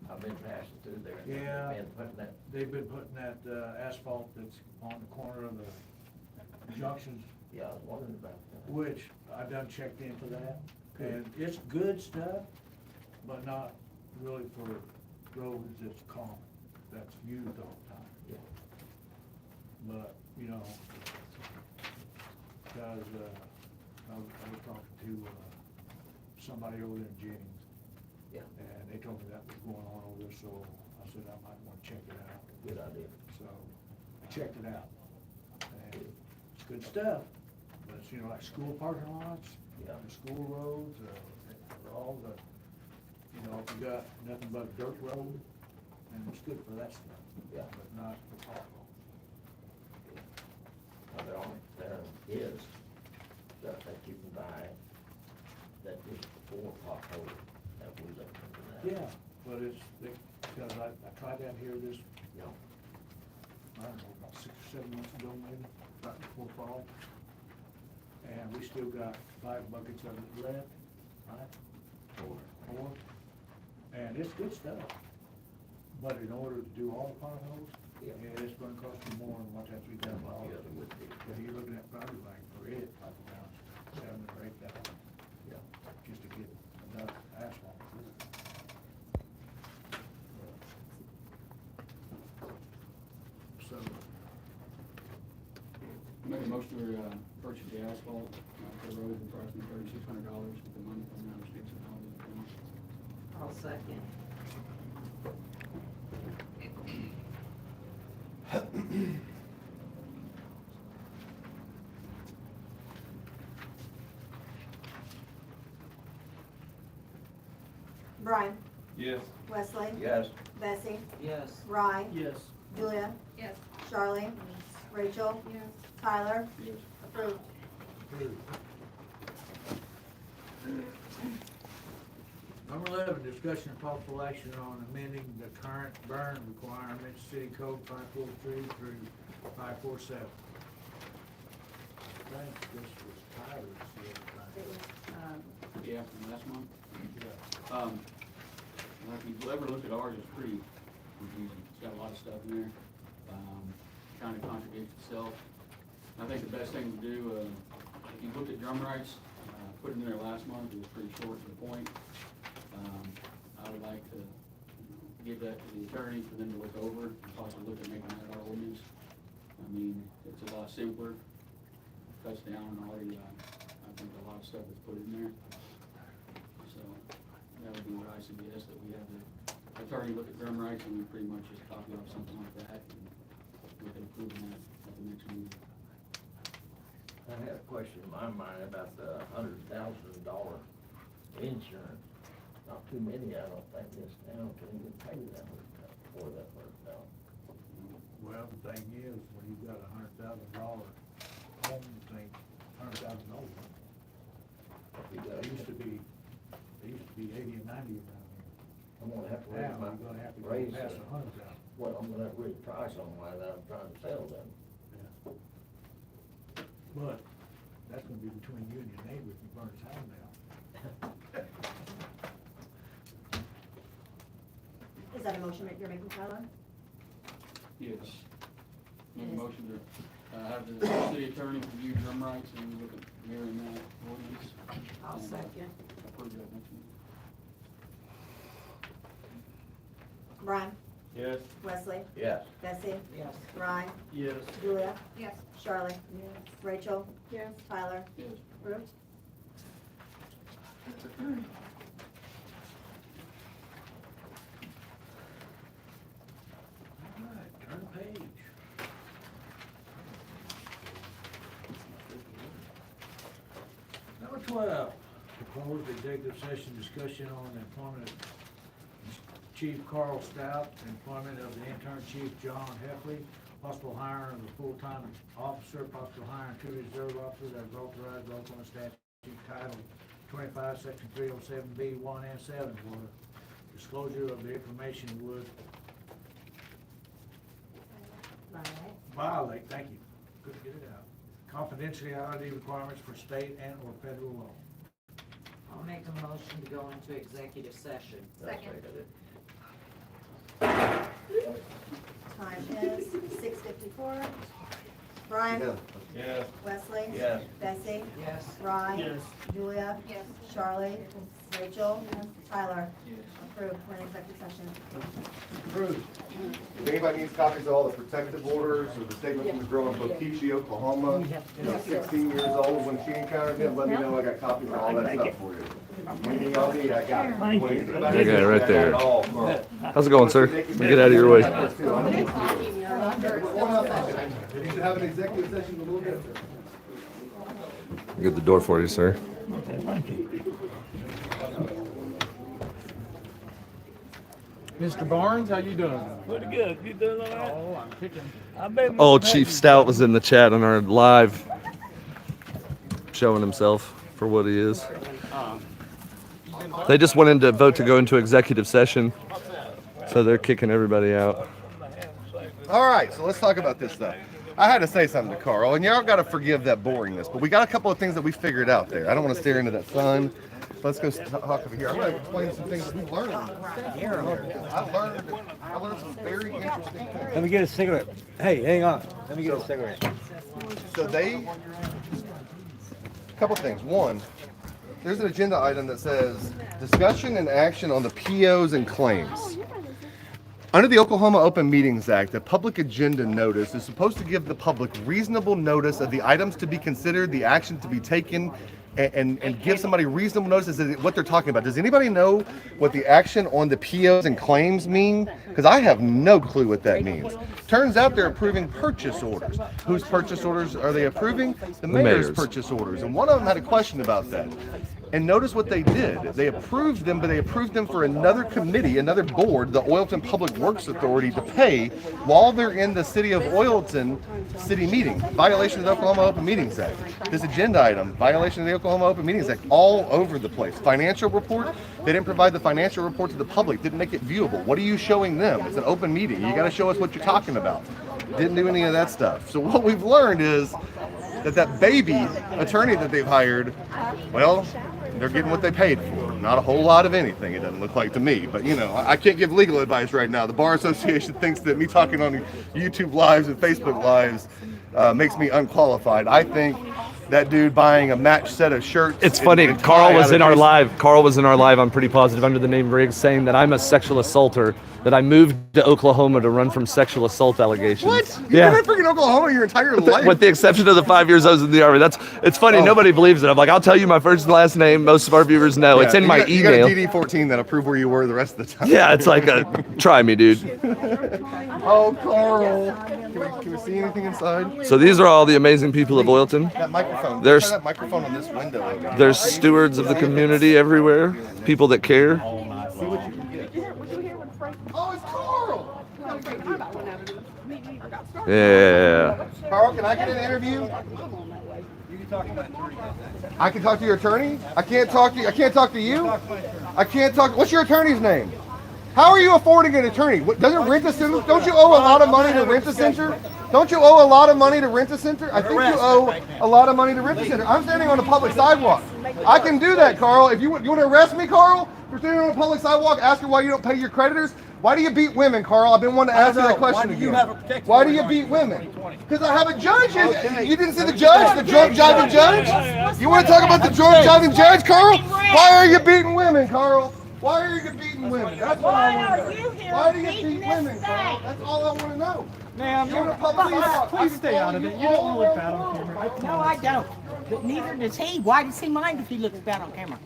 I've been passing through there. and Yeah. they've been putting that, They've been putting that asphalt that's on the corner of the junctions, yeah, I was wondering about that. which I done checked into that. And it's good stuff, but not really for roads that's common, that's used all the time. Yeah. But, you know, cause, I was talking to, somebody over there in Jennings. Yeah. And they told me that was going on over there, so I said I might wanna check it out. Good idea. So, I checked it out. And it's good stuff, but it's, you know, like school parking lots, Yeah. the school roads, all the, you know, if you got nothing but dirt road, and it's good for that stuff. Yeah. But not for potholes. Now, there is stuff that you can buy that is for potholes that we look into that. Yeah, but it's, because I tried that here this, Yeah. I don't know, about 6 or 7 months ago maybe, right before fall. And we still got 5 buckets of it left, right? 4. And it's good stuff. But in order to do all the potholes, Yeah. it's gonna cost you more than what that $3,000. Yeah, it would be. Yeah, you're looking at probably like for it, like around $7,000 or $8,000, Yeah. just to get enough asphalt through. So, Make a motion to purchase the asphalt for the road, approximately $3,600 with the money coming out of the streets and alleys. I'll second. Brian, Yes. Wesley, Yes. Bessie, Yes. Rye, Yes. Julia, Yes. Charlie, Rachel, Yes. Tyler, Yes. approved. Number 11, discussion and possible action on amending the current burn requirements, city code 543 through 547. I think this was Tyler's the other It was, time. Yeah, from last month. Yeah. Like, if you ever looked at ours, it's pretty confusing. It's got a lot of stuff in there, kind of contradicts itself. I think the best thing to do, if you looked at drum rights, put it in there last month, it was pretty short to the point. I would like to give that to the attorney for them to look over, and possibly look at making that our ordinance. I mean, it's a lot simpler, cuts down on all the, I think a lot of stuff that's put in there. So, that would be what I suggest, that we have the attorney look at drum rights, and we pretty much just copy off something like that, and we can approve that at the next meeting. I had a question in my mind about the $100,000 insurance. Not too many, I don't think, in this town can even pay that for that $100,000. Well, the thing is, when you've got $100,000 home thing, $100,000. It used to be 80 and 90 around here. I'm gonna have to Now, raise my, you're gonna have to go raise, past 100,000. well, I'm gonna have to raise the price on why that I'm trying to sell them. But that's gonna be between you and your neighbor if you burn his house down. Is that a motion that you're making, Tyler? Yes. Make a motion to have the city attorney review drum rights and look at mirroring that ordinance. I'll and, second. Approve that next meeting. Brian, Yes. Wesley, Yes. Bessie, Yes. Ryan, Yes. Julia, Yes. Charlie, Rachel, Yes. Tyler, Yes. Ruth. All right, turn the page. Number 12, proposed executive session discussion on the employment of Chief Carl Stout, employment of the intern chief John Heffley, possible hiring of a full-time officer, possible hiring two reserve officers as authorized by Oklahoma statute title 25, section 307B, 1 and 7, where disclosure of the information would violate, thank you, couldn't get it out, confidentiality requirements for state and or federal law. I'll make a motion to go into executive session. Second. Time is 6:54. Brian, Yes. Wesley, Yes. Bessie, Yes. Ryan, Yes. Julia, Yes. Charlie, Rachel, Tyler. Approved, we're in executive session. Approved. If anybody needs copies of all the protective orders or the statement from the girl in Bokeechee, Oklahoma, 16 years old, when she encountered him, let me know, I got copies of all that stuff for you. Anything y'all need, I got it. I got it right there. How's it going, sir? Let me get out of your way. You should have an executive session a little bit. Get the door for you, sir. Mr. Barnes, how you doing? Pretty good. You doing all right? Oh, I'm kicking. I've been Old Chief Stout was in the chat on our live, showing himself for what he is. They just went in to vote to go into executive session, so they're kicking everybody out. All right, so let's talk about this stuff. I had to say something to Carl, and y'all got to forgive that boringness, but we got a couple of things that we figured out there. I don't want to stare into that sun. Let's go talk over here. I'm going to explain some things that we learned. I learned some very interesting things. Let me get a cigarette. Hey, hang on. Let me get a cigarette. So a couple things. One, there's an agenda item that says discussion and action on the POs and claims. Under the Oklahoma Open Meetings Act, a public agenda notice is supposed to give the public reasonable notice of the items to be considered, the action to be taken, and give somebody reasonable notice of what they're talking about. Does anybody know what the action on the POs and claims mean? Because I have no clue what that means. Turns out they're approving purchase orders. Whose purchase orders are they approving? The mayor's purchase orders. And one of them had a question about that. And notice what they did. They approved them, but they approved them for another committee, another board, the Oilton Public Works Authority, to pay while they're in the city of Oilton city meeting. Violation of the Oklahoma Open Meetings Act. This agenda item, violation of the Oklahoma Open Meetings Act, all over the place. Financial report, they didn't provide the financial report to the public, didn't make it viewable. What are you showing them? It's an open meeting. You got to show us what you're talking about. Didn't do any of that stuff. So what we've learned is that baby attorney that they've hired, well, they're getting what they paid for. Not a whole lot of anything, it doesn't look like to me. But, you know, I can't give legal advice right now. The Bar Association thinks that me talking on YouTube Lives and Facebook Lives makes me unqualified. I think that dude buying a match set of shirts. It's funny, Carl was in our live. Carl was in our live, I'm pretty positive, under the name Riggs, saying that I'm a sexual assaulter, that I moved to Oklahoma to run from sexual assault allegations. What? You've been in freaking Oklahoma your entire life? With the exception of the 5 years I was in the Army. It's funny, nobody believes it. I'm like, I'll tell you my first and last name. Most of our viewers know. It's in my email. You got a DD-14 that'll prove where you were the rest of the time. Yeah, it's like try me, dude. Oh, Carl. Can we see anything inside? So these are all the amazing people of Oilton. That microphone. There's that microphone on this window. Over there. There's stewards of the community everywhere, people that care. See what you can get. Oh, it's Carl. Yeah. Carl, can I get an interview? I can talk to your attorney? I can't talk to you. I can't talk to you? I can't talk. What's your attorney's name? How are you affording an attorney? Doesn't Rent-A-Center, don't you owe a lot of money to Rent-A-Center? Don't you owe a lot of money to Rent-A-Center? I think you owe a lot of money to Rent-A-Center. I'm standing on a public sidewalk. I can do that, Carl. If you want to arrest me, Carl, for standing on a public sidewalk, asking why you don't pay your creditors. Why do you beat women, Carl? I've been wanting to ask you that question again. Why do you beat women? Because I have a judge. You didn't see the judge, the drunk driving judge? You want to talk about the drunk driving judge, Carl? Why are you beating women, Carl? Why are you beating women? That's what I want to know. Why do you beat women, Carl? That's all I want to know. Ma'am, please stay out of it. You don't want to look bad on camera. No, I don't. But neither does he. Why does he mind if he looks bad on camera?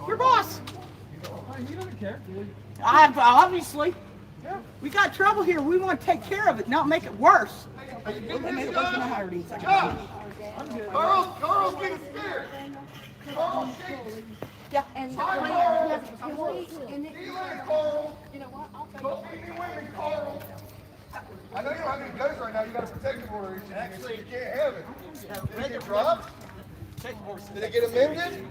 Your boss. He doesn't care. Obviously. We got trouble here. We want to take care of it, not make it worse. Carl's getting scared. Carl's shaking. Yeah, and You know what? Don't beat me women, Carl. I know you don't have any guns right now. You got a protective order. Actually, you can't have it. Did it get dropped? Did it get amended?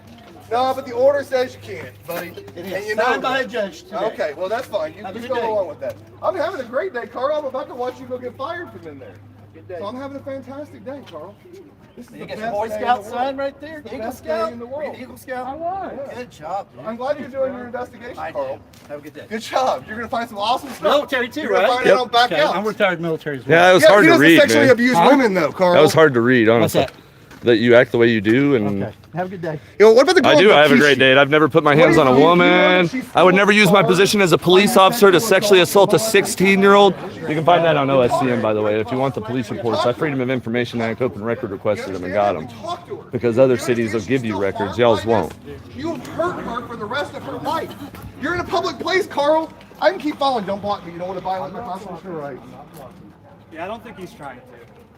No, but the order says you can't, buddy. It is signed by a judge today. Okay, well that's fine. You can go along with that. I'm having a great day, Carl. I'm about to watch you go get fired from in there. So I'm having a fantastic day, Carl. This is the best Boy day Scout in the sign world. right there. It's the Eagle best day Scout. in the world. Eagle Scout. I was. Good job, dude. I'm glad you're doing your investigation, Carl. Have a good day. Good job. You're gonna find some awesome stuff. Military too, You're gonna right? find out on back out. I'm retired military as well. Yeah, it was hard he to doesn't read, sexually man. abuse women though, Carl. That was hard to read, honestly. What's That you act the way you do, and Okay. Have a good day. You know, what about the girl I do. in I have a Kishi? great date. I've never put my What hands do on a you know woman. that she's I would never use my so position as a police officer to sexually assault a 16-year-old. You can find that on OSCM, by the way. If you want the police reports, I Freedom of Information Act open record requested them and got them. Talk to her. Because other cities will give you records, y'all's won't. You've hurt her for the rest of her life. You're in a public place, Carl. I can keep following. Don't block me. You don't want to violate my constitutional rights. Yeah, I don't think he's trying to.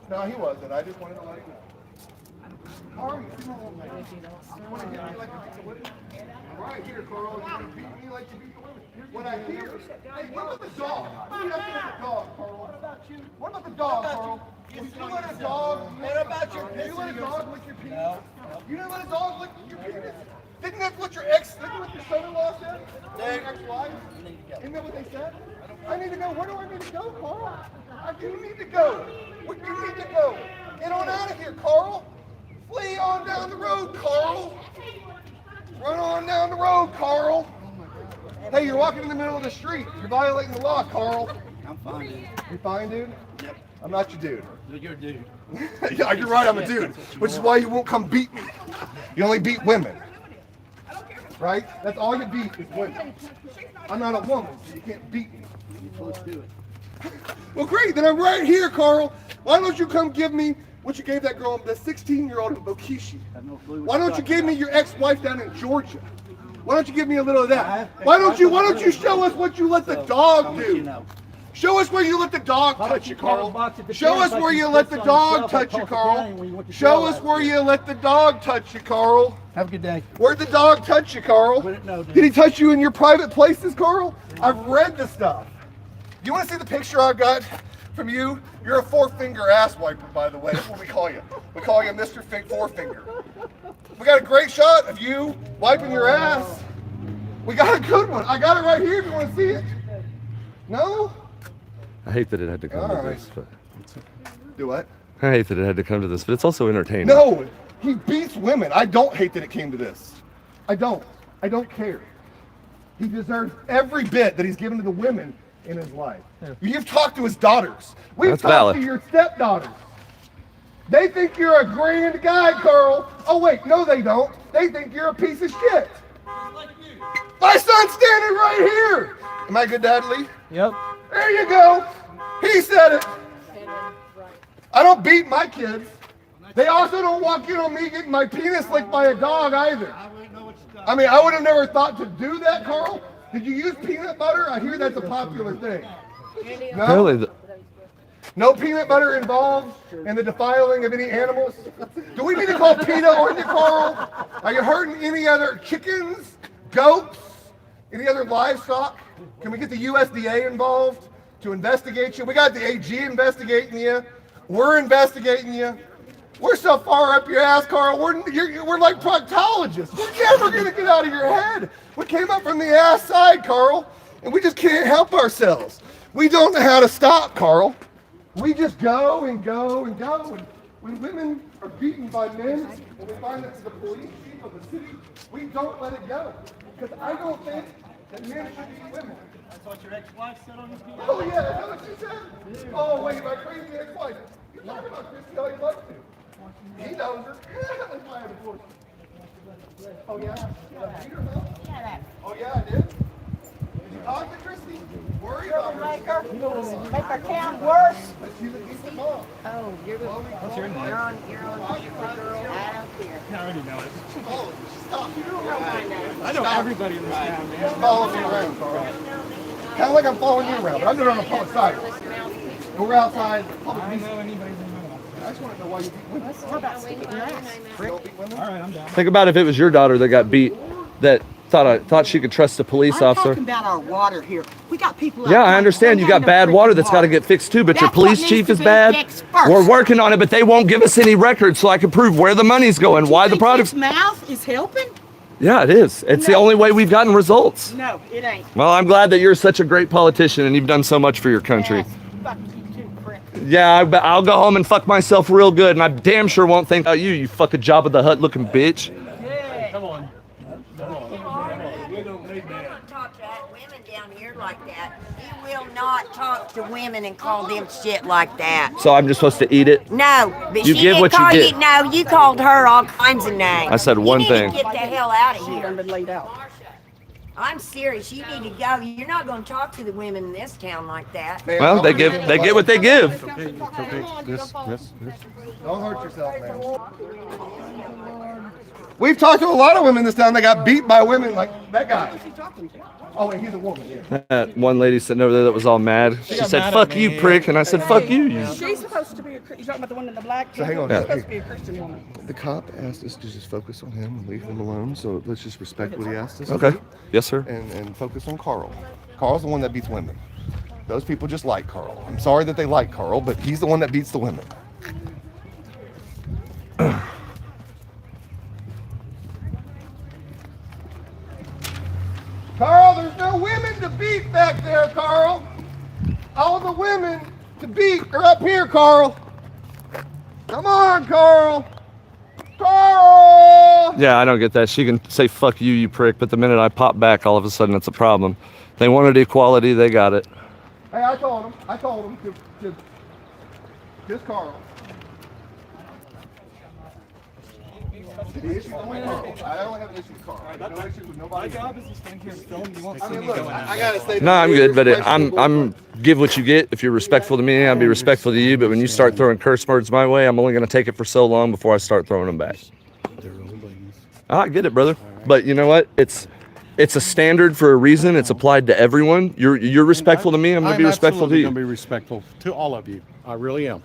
No, he wasn't. I just wanted to let you know. Carl, you want to hit me like you beat the women? Right here, Carl. You're going to beat me like you beat the women. When I hear, hey, what about the dog? What about the dog, Carl? What about you? What about the dog, Carl? You let a dog. What about your penis? You let a dog lick your penis? You didn't let a dog lick your penis? Didn't that what your son-in-law said? Your ex-wife? Isn't that what they said? I need to go. Where do I need to go, Carl? I do need to go. Where do you need to go? Get on out of here, Carl. Flee on down the road, Carl. Run on down the road, Carl. Hey, you're walking in the middle of the street. You're violating the law, Carl. I'm fine, dude. You fine, dude? Yep. I'm not your dude. You're a dude. Yeah, you're right, I'm a dude. Which is why you won't come beat me. You only beat women. Right? That's all you beat is women. I'm not a woman, so you can't beat me. Let's do it. Well, great. Then I'm right here, Carl. Why don't you come give me what you gave that girl, the 16-year-old in Bokishi? Why don't you give me your ex-wife down in Georgia? Why don't you give me a little of that? Why don't you show us what you let the dog do? Show us where you let the dog touch you, Carl. Show us where you let the dog touch you, Carl. Show us where you let the dog touch you, Carl. Have a good day. Where'd the dog touch you, Carl? Did he touch you in your private places, Carl? I've read the stuff. You want to see the picture I've got from you? You're a four-finger ass wiper, by the way. That's what we call you. We call you Mr. Four-Finger. We got a great shot of you wiping your ass. We got a good one. I got it right here if you want to see it. No? I hate that it had to come All to right. this, but Do what? I hate that it had to come to this, but it's also entertaining. No, he beats women. I don't hate that it came to this. I don't. I don't care. He deserves every bit that he's given to the women in his life. You've talked to his daughters. We've That's talked valid. to your stepdaughters. They think you're a grand guy, Carl. Oh wait, no they don't. They think you're a piece of shit. My son's standing right here. Am I a good dad, Lee? Yep. There you go. He said it. I don't beat my kids. They also don't walk in on me getting my penis licked by a dog either. I mean, I would have never thought to do that, Carl. Did you use peanut butter? I hear that's a popular thing. No? Apparently, No peanut butter involved in the defiling of any animals? Do we need to call PETA on you, Carl? Are you hurting any other chickens, goats, any other livestock? Can we get the USDA involved? to investigate you. We got the AG investigating you. We're investigating you. We're so far up your ass, Carl. We're like proctologists. We're never gonna get out of your head. We came up from the ass side, Carl, and we just can't help ourselves. We don't know how to stop, Carl. We just go and go and go. And when women are beaten by men, and we find that it's the police chief of the city, we don't let it go. Because I don't think that men should beat women. That's what your ex-wife said on this video? Oh yeah, is that what she said? Oh wait, my crazy ex-wife. You're talking about Christy all you like to. He knows her. That's why I had a voice. Oh yeah? Oh yeah, I did? Did you talk to Christy? Worry about her. Make her count worse. But she's a decent mom. Oh, you're the, What's your name? you're on girl. I don't care. I already know it. Oh, stop. I know everybody in this town, man. Follow me around, Carl. Kind of like I'm following you around, but I'm doing it on the public side. And we're outside. I know anybody's in my I just want to know why you beat women. How about sticking your ass? Don't beat women? All right, I'm down. Think about if it was your daughter that got beat, that thought she could trust the police I'm officer. talking about our water here. We got people out Yeah, I there understand. You running got their bad water freaking that's got to get fixed too, but your That's what police needs chief to is be bad. fixed first. We're working on it, but they won't give us any records so I can prove where the money's going, Do you why the think products. his mouth is helping? Yeah, it is. It's the No. only way we've gotten results. No, it ain't. Well, I'm glad that you're such a great politician and you've done so much for your country. Yes. Fuck you too, prick. Yeah, I'll go home and fuck myself real good, and I damn sure won't think about you, you fucking Jabba the Hutt looking bitch. Yeah. Come on. We don't need that. Don't talk to women down here like that. You will not talk to women and call them shit like that. So I'm just supposed to eat it? No, but You she give didn't what you call get. No, you called her all kinds of names. I said one you thing. Need to get the hell out of She here. done been laid out. I'm serious. You need to go. You're not going to talk to the women in this town like that. Man, Well, they get what they give. Don't hurt yourself, man. We've talked to a lot of women in this town that got beat by women like that guy. Oh, wait, he's a woman. Yeah. That one lady sitting over there that was all mad. She got said, mad at fuck me. you, prick. And I said, fuck you. She's supposed to be a Christian. You talking about the one in the black? So hang on. She's Yeah. supposed to be a Christian woman. The cop asked us to just focus on him and leave him alone. So let's just respect what he asked us. Okay. Yes, sir. And focus on Carl. Carl's the one that beats women. Those people just like Carl. I'm sorry that they like Carl, but he's the one that beats the women. Carl, there's no women to beat back there, Carl. All the women to beat are up here, Carl. Come on, Carl. Carl! Yeah, I don't get that. She can say, fuck you, you prick. But the minute I pop back, all of a sudden it's a problem. They wanted equality. They got it. Hey, I told him to just Carl. The issue only Carl. I only have an issue with Carl. No issues with My nobody. job is to stand here and film. You won't I see mean, me look, going I out. gotta say. No, I'm good. But I'm give what you get. If you're respectful to me, I'll be respectful to you. But when you start throwing curse words my way, I'm only going to take it for so long before I start throwing them back. I get it, brother. But you know what? It's a standard for a reason. It's applied to everyone. You're respectful to me. I'm going to be respectful to I'm you. going to be respectful to all of you. I really am.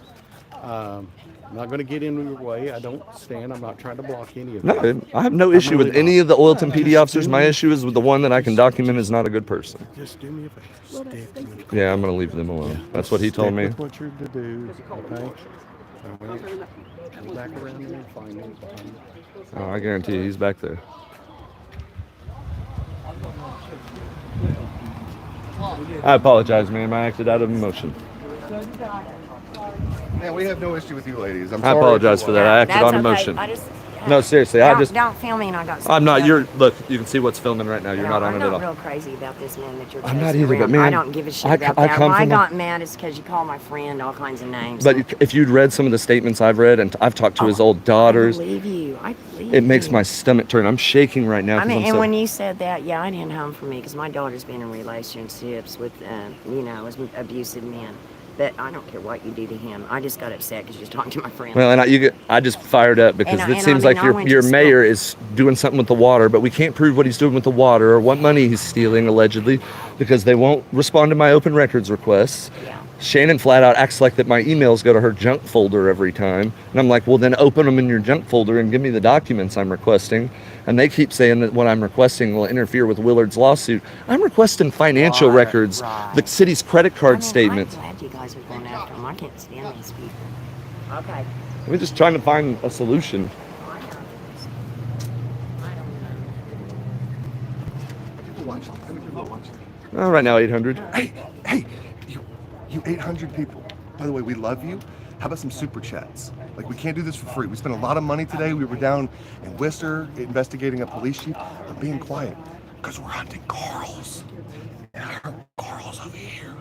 I'm not going to get in your way. I don't stand. I'm not trying to block any of you. No, I have no issue with any of the Oilton PD officers. My issue is with the one that I can document is not a good person. Just do me a favor. Stick with Yeah, I'm going to leave them alone. That's what he told me. Stick with what you're to do, okay? All right. Come back around here and find him. Oh, I guarantee you, he's back there. I apologize, ma'am. I acted out of emotion. Man, we have no issue with you ladies. I'm I sorry. apologize for that. I acted That's on okay. emotion. I just, No, seriously, don't film me and I got I'm not. stuff. You're. Look, you can see what's filming right now. You're not on I'm it at not all. real crazy about this man that you're I'm not chasing either, but around. man, I don't give a shit I about come that. Why I from a- got mad is because you called my friend all kinds of names. But if you'd read some of the statements I've read, and I've talked to his old daughters, I believe you. I believe it makes you. my stomach turn. I'm shaking right now. I 'cause mean, I'm and so- when you said that, yeah, I didn't home for me because my daughter's been in relationships with, with abusive men. But I don't care what you do to him. I just got upset because you're talking to my friend. Well, and I just fired up because And it I seems mean, like I went your to mayor is doing something with the water, but we can't prove what he's doing with the water or what money he's stealing allegedly because they won't respond to my open records requests. Yeah. Shannon flat out acts like that my emails go to her junk folder every time. And I'm like, well, then open them in your junk folder and give me the documents I'm requesting. And they keep saying that what I'm requesting will interfere with Willard's lawsuit. I'm requesting financial records, the city's credit card statements. I'm glad you guys are going after them. I can't stand these people. Okay. We're just trying to find a solution. Right now, 800. Hey, you 800 people. By the way, we love you. How about some super chats? Like, we can't do this for free. We spent a lot of money today. We were down in Worcester investigating a police chief. I'm being quiet because we're hunting Carl's. And I heard Carl's over here.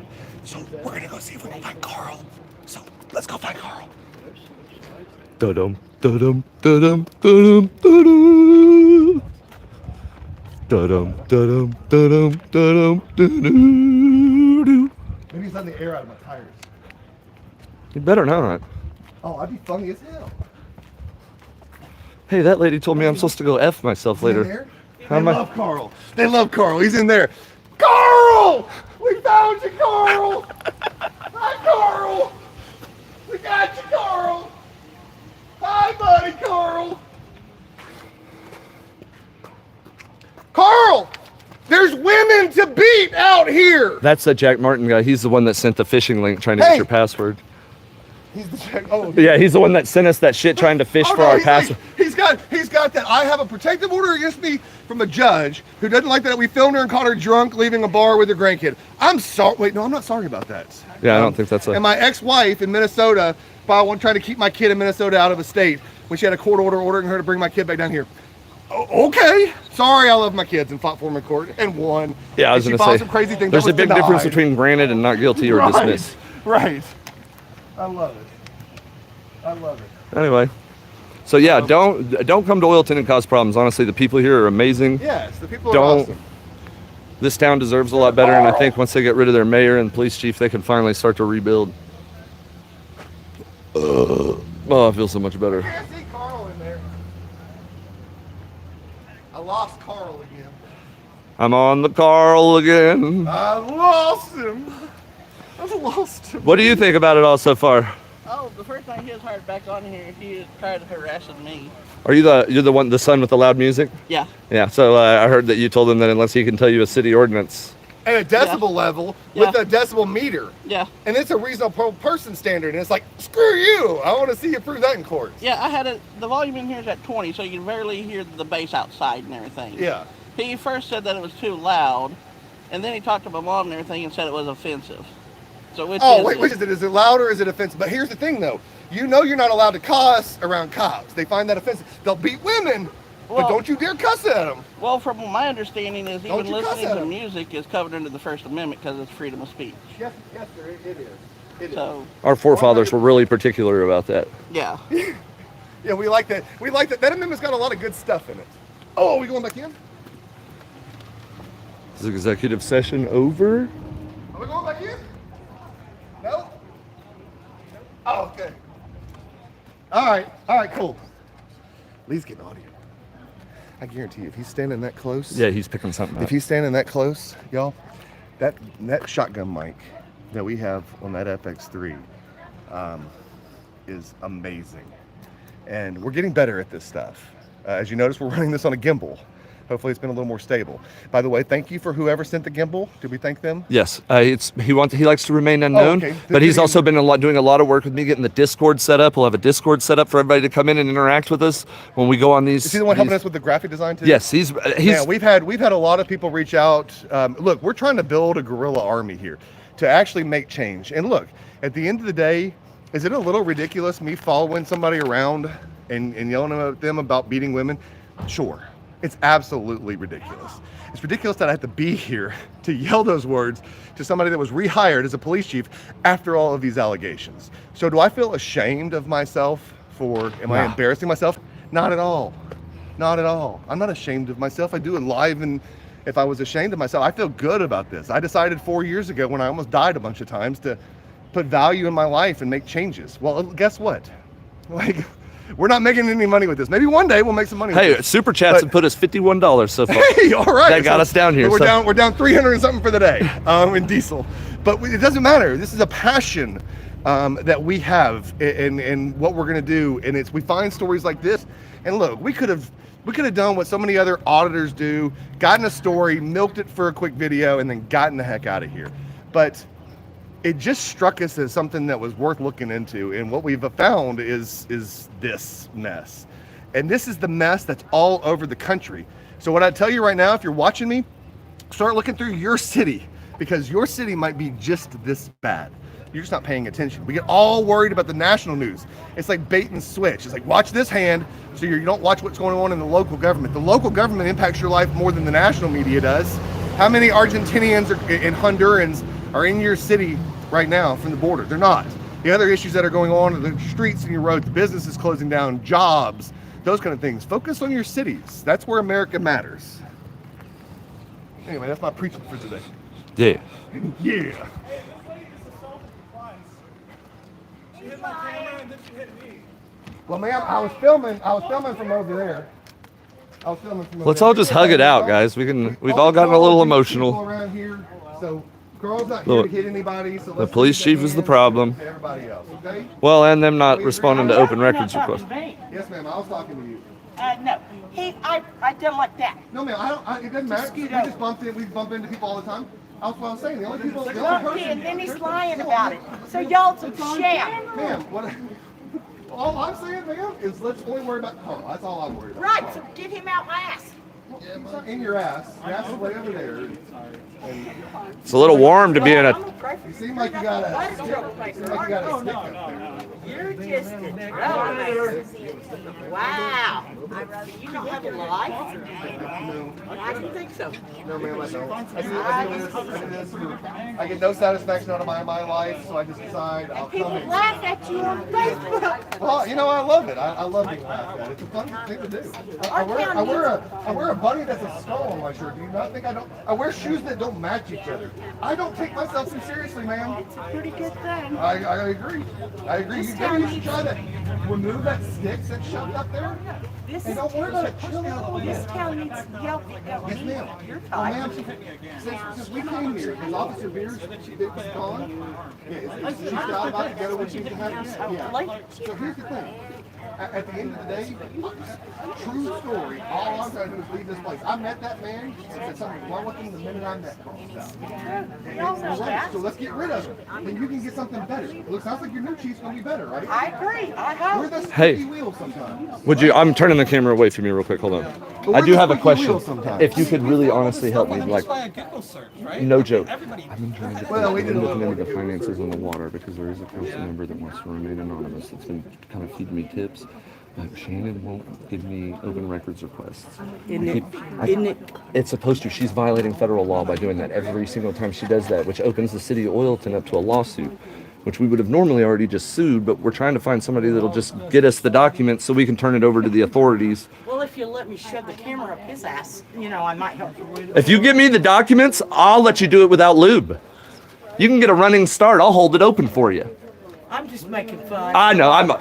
So we're gonna go see if we can find Carl. So let's go find Carl. Da-dum, da-dum, da-dum, da-dum, da-dum. Da-dum, da-dum, da-dum, da-dum, da-dum. Maybe he's letting the air out of my tires. You better not. Oh, I'd be funny as hell. Hey, that lady told me I'm supposed to go F myself later. They love Carl. They love Carl. He's in there. Carl! We found you, Carl! Hi, Carl! We got you, Carl! Hi, buddy, Carl! Carl! There's women to beat out here! That's that Jack Martin guy. He's the one that sent the phishing link trying to get your password. He's the check. Oh, Yeah, he's the one that sent us that shit trying to fish for our password. He's got that. I have a protective order against me from a judge who doesn't like that we filmed her and caught her drunk leaving a bar with her grandkid. I'm sorry. Wait, no, I'm not sorry about that. Yeah, I don't think that's a... And my ex-wife in Minnesota filed one trying to keep my kid in Minnesota out of a state when she had a court order ordering her to bring my kid back down here. Okay. Sorry, I love my kids and fought for them in court and won. Yeah, I was going gonna to say, some crazy thing there's that a big was difference denied. between granted and not guilty or Right, dismissed. Right. I love it. I love it. Anyway, so yeah, don't come to Oilton and cause problems. Honestly, the people here are amazing. Yes, the people are Don't. awesome. This town deserves a lot better, and I think once they get rid of their mayor and police chief, they can finally start to rebuild. Oh, I feel so much better. I can't see Carl in there. I lost Carl again. I'm on the Carl again. I lost him. I've lost him. What do you think about it all so far? Oh, the first time he was hired back on here, he tried harassing me. Are you're the son with the loud music? Yeah. Yeah. So I heard that you told him that unless he can tell you a city ordinance. At a decibel level with a decibel meter. Yeah. And it's a reasonable person standard. And it's like, screw you. I want to see you prove that in court. Yeah, I had the volume in here is at 20, so you can barely hear the bass outside and everything. Yeah. He first said that it was too loud, and then he talked to my mom and everything and said it was offensive. So which which is it? Is it loud or is it offensive? But here's the thing, though. You know you're not allowed to cuss around cops. They find that offensive. They'll beat women, but don't you dare cuss at them. Well, from my understanding is Don't even you cuss listening at to 'em. music is covered under the First Amendment because it's freedom of speech. Yes, sir, it is. It So, Our forefathers were really particular about that. yeah. Yeah, we like that. We like that. That amendment's got a lot of good stuff in it. Oh, are we going back in? Is executive session over? Are we going back in? No? Oh, okay. All right, cool. Lee's getting audio. I guarantee you, if he's standing that close. Yeah, he's picking something up. If he's standing that close, y'all, that shotgun mic that we have on that FX3 is amazing. And we're getting better at this stuff. As you notice, we're running this on a gimbal. Hopefully it's been a little more stable. By the way, thank you for whoever sent the gimbal. Did we thank them? Yes, he likes to remain unknown, okay. but he's also been doing a lot of work with me getting the Discord set up. We'll have a Discord set up for everybody to come in and interact with us when we go on these. Is he the one helping us with the graphic design too? Yes, he's. Yeah, we've had a lot of people reach out. Look, we're trying to build a guerrilla army here to actually make change. And look, at the end of the day, is it a little ridiculous me following somebody around and yelling at them about beating women? Sure. It's absolutely ridiculous. It's ridiculous that I have to be here to yell those words to somebody that was rehired as a police chief after all of these allegations. So do I feel ashamed of myself am I embarrassing myself? Not at all. Not at all. I'm not ashamed of myself. I do it live, and if I was ashamed of myself, I feel good about this. I decided 4 years ago when I almost died a bunch of times to put value in my life and make changes. Well, guess what? We're not making any money with this. Maybe one day we'll make some money. Hey, with this. Super Chats have put us $51 so far. Hey, all right. That got us down here. We're down 300 and something for the day in diesel. But it doesn't matter. This is a passion that we have in what we're gonna do, and it's we find stories like this. And look, we could have done what so many other auditors do, gotten a story, milked it for a quick video, and then gotten the heck out of here. But it just struck us as something that was worth looking into, and what we've found is this mess. And this is the mess that's all over the country. So what I tell you right now, if you're watching me, start looking through your city, because your city might be just this bad. You're just not paying attention. We get all worried about the national news. It's like bait and switch. It's like, watch this hand, so you don't watch what's going on in the local government. The local government impacts your life more than the national media does. How many Argentinians and Hondurans are in your city right now from the border? They're not. The other issues that are going on are the streets and your roads, the businesses closing down, jobs, those kind of things. Focus on your cities. That's where America matters. Anyway, that's my preaching for today. Yeah. Yeah. Well, ma'am, I was filming from over there. Let's all just hug it out, guys. We've all gotten a little emotional. Around here, so girls not here to hit anybody. So The police chief is the problem. Everybody else, okay? Well, and them not responding to open records requests. Yes, ma'am. I was talking to you. No, I don't like that. No, ma'am. It doesn't matter. We just we bump into people all the time. That's what I was saying. The only people. And then he's lying about it. So y'all some sham. Ma'am, what? All I'm saying, ma'am, is let's only worry about. Oh, that's all I'm worried about. Right, so get him out my ass. In your ass. Your ass is way over there. It's a little warm to be in a. You seem like you got a. You seem like you got a stick up there. You're just wow. You don't have a life? No. I didn't think so. No, ma'am, I don't. I do this. I get no satisfaction out of my life, so I just decide I'll come People in. laugh at you on Facebook. Well, you know, I love it. I love being laughed at. It's a fun thing to do. I wear a bunny that's a skull on my shirt. Do you not think I don't? I wear shoes that don't match each other. I don't take myself so seriously, ma'am. It's a pretty good thing. I agree. I agree. You should try to remove that stick that's shoved up there. And don't worry about it. Chill out. This town needs help. Yes, ma'am. You're Well, tired. ma'am, since we came here, because Officer Beers, she did was gone. Yeah, she's out about to go when she can have this. Yeah. So here's the thing. At the end of the day, true story, all I'm trying to do is leave this place. I met that man and said something wrong with him the minute I met him. So let's get rid of him. Then you can get something better. Look, sounds like your new chief's going to be better, right? I agree. I hope. We're the Hey. squeaky wheel sometimes. Would you? I'm turning the camera away from you real quick. Hold on. I do have a question. If you could really honestly help me, like, no joke. I've been trying to looking into the finances on the water because there is a council member that wants to remain anonymous. That's been kind of feeding me tips. Shannon won't give me open records requests. Isn't it? It's supposed to. She's violating federal law by doing that every single time she does that, which opens the city of Oilton up to a lawsuit, which we would have normally already just sued, but we're trying to find somebody that'll just get us the documents so we can turn it over to the authorities. Well, if you let me shove the camera up his ass, I might help you. If you give me the documents, I'll let you do it without lube. You can get a running start. I'll hold it open for you. I'm just making fun. I know.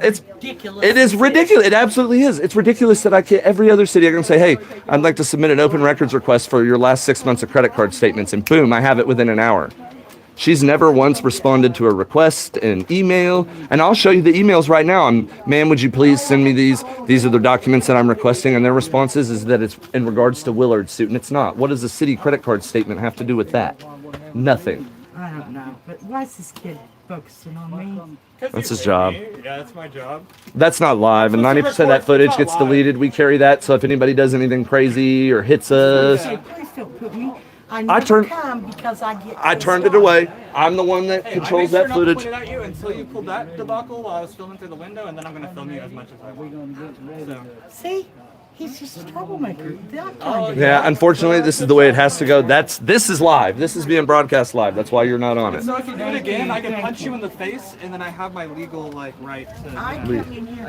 It's ridiculous. It is ridiculous. It absolutely is. It's ridiculous that I can't. Every other city, I can say, "Hey, I'd like to submit an open records request for your last 6 months of credit card statements," and boom, I have it within an hour. She's never once responded to a request in email, and I'll show you the emails right now. Ma'am, would you please send me these? These are the documents that I'm requesting, and their response is that it's in regards to Willard's suit, and it's not. What does a city credit card statement have to do with that? Nothing. I don't know, but why is this kid focusing on me? That's his job. Yeah, that's my job. That's not live, and 90% of that footage gets deleted. We carry that, so if anybody does anything crazy or hits us, Please don't put me. I come because I turned it away. I'm the one that controls that footage. I made sure not to point it at you until you pulled that debacle while I was filming through the window, and then I'm going to film you as much as I want. So. See? He's just a troublemaker. Yeah, unfortunately, this is the way it has to go. This is live. This is being broadcast live. That's why you're not on it. So if you do it again, I can punch you in the face, and then I have my legal right to. I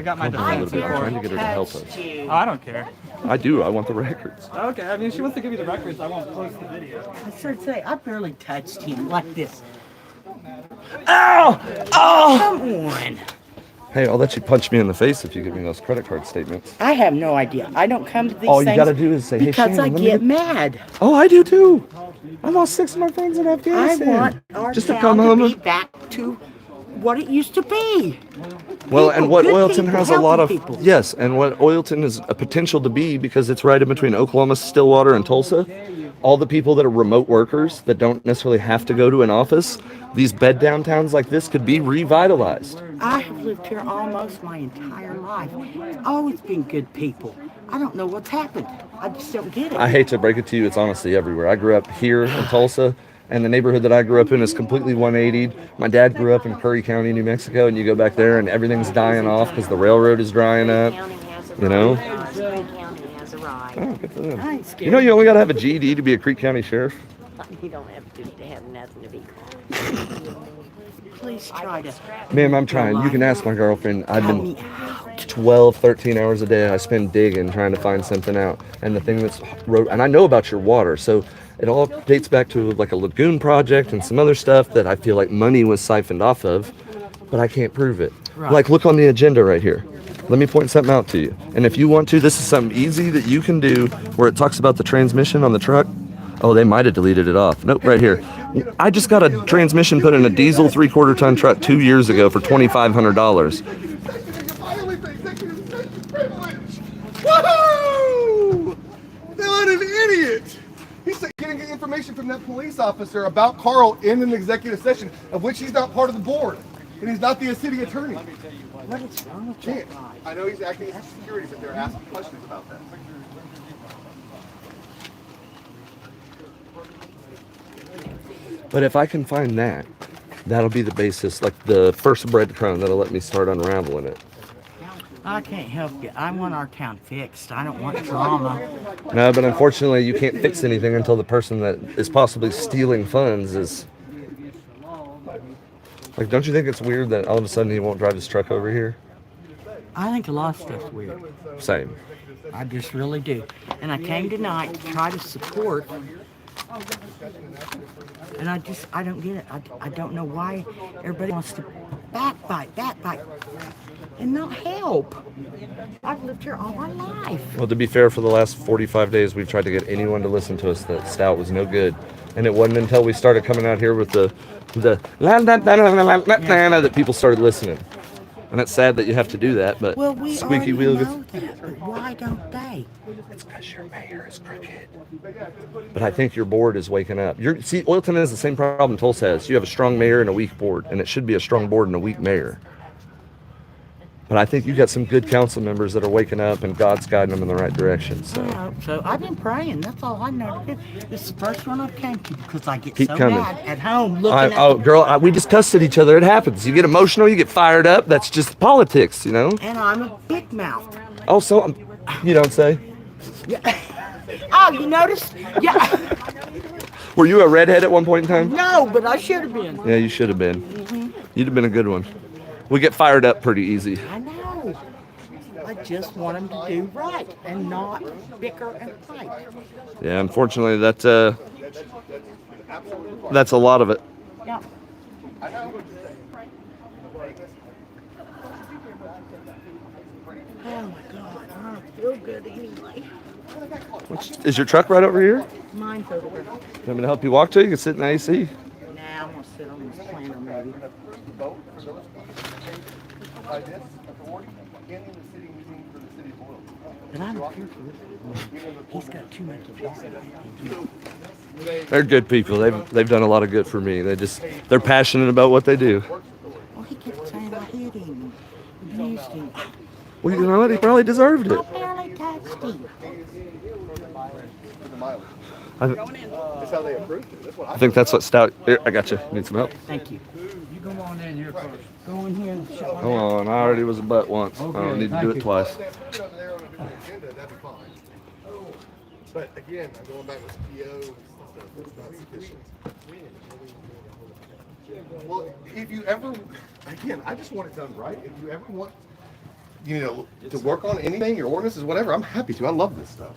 got my defense. I'm trying to get her to help us. Oh, I don't care. I do. I want the records. Okay, I mean, if she wants to give me the records, I won't post the video. I should say, I barely touched him like this. Ow! Oh! Come on. Hey, I'll let you punch me in the face if you give me those credit card statements. I have no idea. I don't come to these All things you gotta do is say, "Hey, because Shannon, I let me get mad. Oh, I do too. I lost 6 of my friends in I Afghanistan. want our Just to town come to home. be back to what it used to be. Well, and what good Oilton people, has a lot of, healthy people. yes, and what Oilton is a potential to be, because it's right in between Oklahoma, Stillwater, and Tulsa. All the people that are remote workers that don't necessarily have to go to an office, these bed down towns like this could be revitalized. I have lived here almost my entire life. Always been good people. I don't know what's happened. I just don't get it. I hate to break it to you, it's honestly everywhere. I grew up here in Tulsa, and the neighborhood that I grew up in is completely 180'd. My dad grew up in Curry County, New Mexico, and you go back there and everything's dying off because the railroad is drying up. You know? Oh, good for them. You know, you only got to have a GED to be a Creek County sheriff. You don't have to have nothing to be called. Please try to. Ma'am, I'm trying. You can ask my girlfriend. I've been 12, 13 hours a day I spend digging, trying to find something out. And the thing that's wrote, and I know about your water, so it all dates back to like a lagoon project and some other stuff that I feel like money was siphoned off of, but I can't prove it. Right. Like, look on the agenda right here. Let me point something out to you. And if you want to, this is something easy that you can do where it talks about the transmission on the truck. Oh, they might have deleted it off. Nope, right here. I just got a transmission put in a diesel 3/4 ton truck 2 years ago for $2,500. Woohoo! What an idiot! He's getting information from that police officer about Carl in an executive session of which he's not part of the board, and he's not the city attorney. What is wrong with that guy? I know he's acting as security, but they're asking questions about that. But if I can find that, that'll be the basis, like the first breadcrumb that'll let me start unraveling it. I can't help you. I want our town fixed. I don't want drama. No, but unfortunately, you can't fix anything until the person that is possibly stealing funds is... Like, don't you think it's weird that all of a sudden he won't drive his truck over here? I think a lot of stuff's weird. Same. I just really do. And I came tonight to try to support. And I don't get it. I don't know why everybody wants to backbite, and not help. I've lived here all my life. Well, to be fair, for the last 45 days, we've tried to get anyone to listen to us that Stout was no good. And it wasn't until we started coming out here with the that people started listening. And it's sad that you have to do that, but Well, we squeaky already wheel know gets... that, but why don't they? It's because your mayor is crooked. But I think your board is waking up. See, Oilton has the same problem Tulsa has. You have a strong mayor and a weak board, and it should be a strong board and a weak mayor. But I think you got some good council members that are waking up, and God's guiding them in the right direction. So I hope so. I've been praying. That's all I know to do. This is the first one I've came to because I get Keep so coming. mad at home looking at girl, we just cussed at each other. It happens. You get emotional, you get fired up. That's just politics, you know? and I'm a big mouth. Oh, so you don't say? Yeah. Oh, you noticed? Yeah. Were you a redhead at one point in time? No, but I should have been. Yeah, you should have been. You'd have been a good one. We get fired up pretty easy. I know. I just want them to do right and not bicker and fight. Yeah, unfortunately, that's a lot of it. Yeah. Oh my God, I don't feel good anyway. Is your truck right over here? Mine's over there. You want me to help you walk to? You can sit in the AC. Nah, I'm gonna sit on this planter maybe. But I don't care for it. He's got too much of They're good people. They've done a lot of good for me. They're passionate about what they do. Well, he kept saying I hit him, abused him. Well, you know what? He probably deserved it. I barely touched him. That's how they approved it. That's what I think that's what Stout. Here, I got you. Need some help? Thank you. You go on in here first. Go in here and shut my Hold on. I already was a butt once. I don't need to do it twice. But again, I'm going back with POs and stuff. It's not sufficient. Well, if you ever, again, I just want it done right. If you ever want, to work on anything, your ordinances, whatever, I'm happy to. I love this stuff.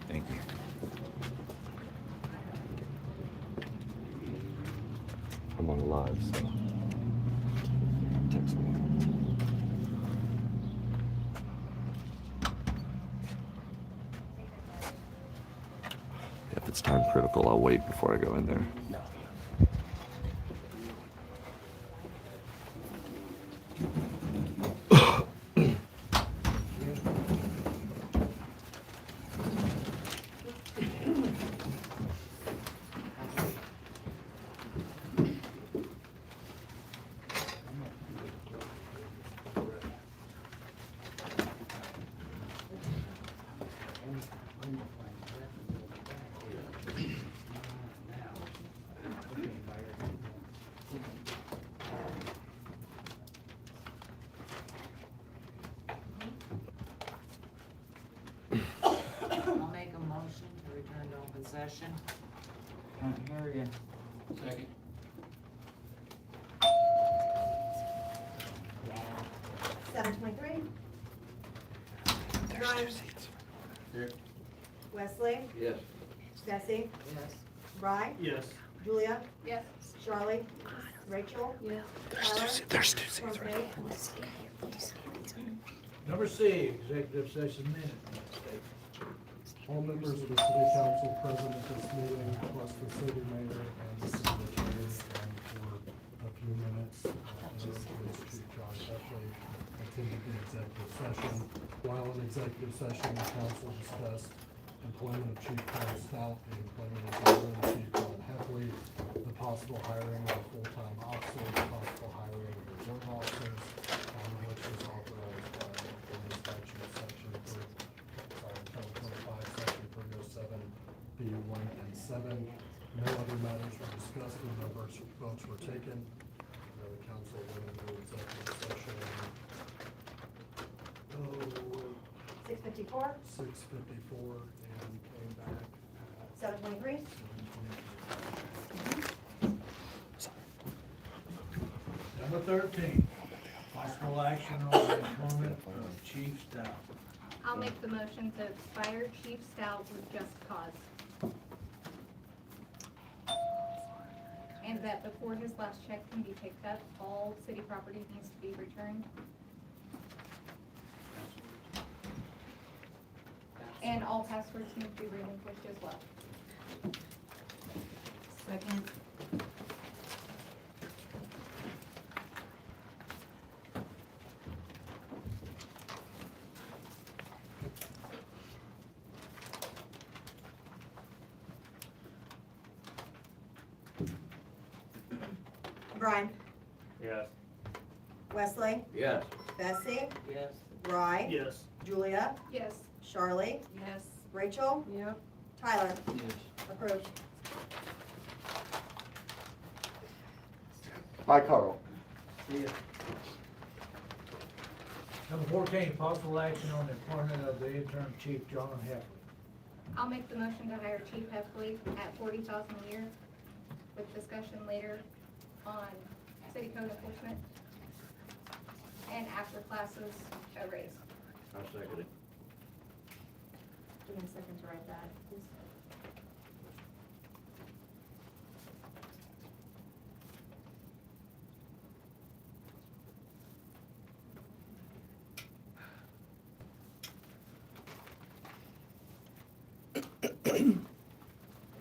Thank you. I'm on live, so text me. it's time critical, I'll wait before I go in there. I'll make a motion to return to open session. I hear you. Second. Seven twenty-three. Ryan. Here. Wesley. Yes. Bessie. Yes. Rye. Yes. Julia. Yes. Charlie. Rachel. Yes. Tyler. There's two seats right Rosemary. Number C, executive session minute. All members of the city council present at this meeting, plus the city mayor and the city attorney, and for a few minutes, Police Chief John Heffley attended the executive session. While in executive session, the council discussed employment of Chief Carl Stout, the employment of Interim Chief John Heffley, the possible hiring of full-time officers, the possible hiring of reserve officers, which was authorized by the statute section Title 25, Section 307, B1 and 7. No other matters were discussed and no votes were taken. The council went into executive session. 6:54. 6:54 and came back at 7:23. 7:23. Number 13, possible action on the employment of Chief Stout. I'll make the motion to fire Chief Stout with just cause. And that before his last check can be picked up, all city property needs to be returned. And all passwords need to be relinquished as well. Second. Brian. Yes. Wesley. Yes. Bessie. Yes. Rye. Yes. Julia. Yes. Charlie. Yes. Rachel. Yep. Tyler. Yes. Approved. Hi, Carl. Number 14, possible action on the employment of the interim chief, John Heffley. I'll make the motion to hire Chief Heffley at $40,000 a year with discussion later on city code enforcement. And after classes, a raise. I second it. Give me a second to write that, please.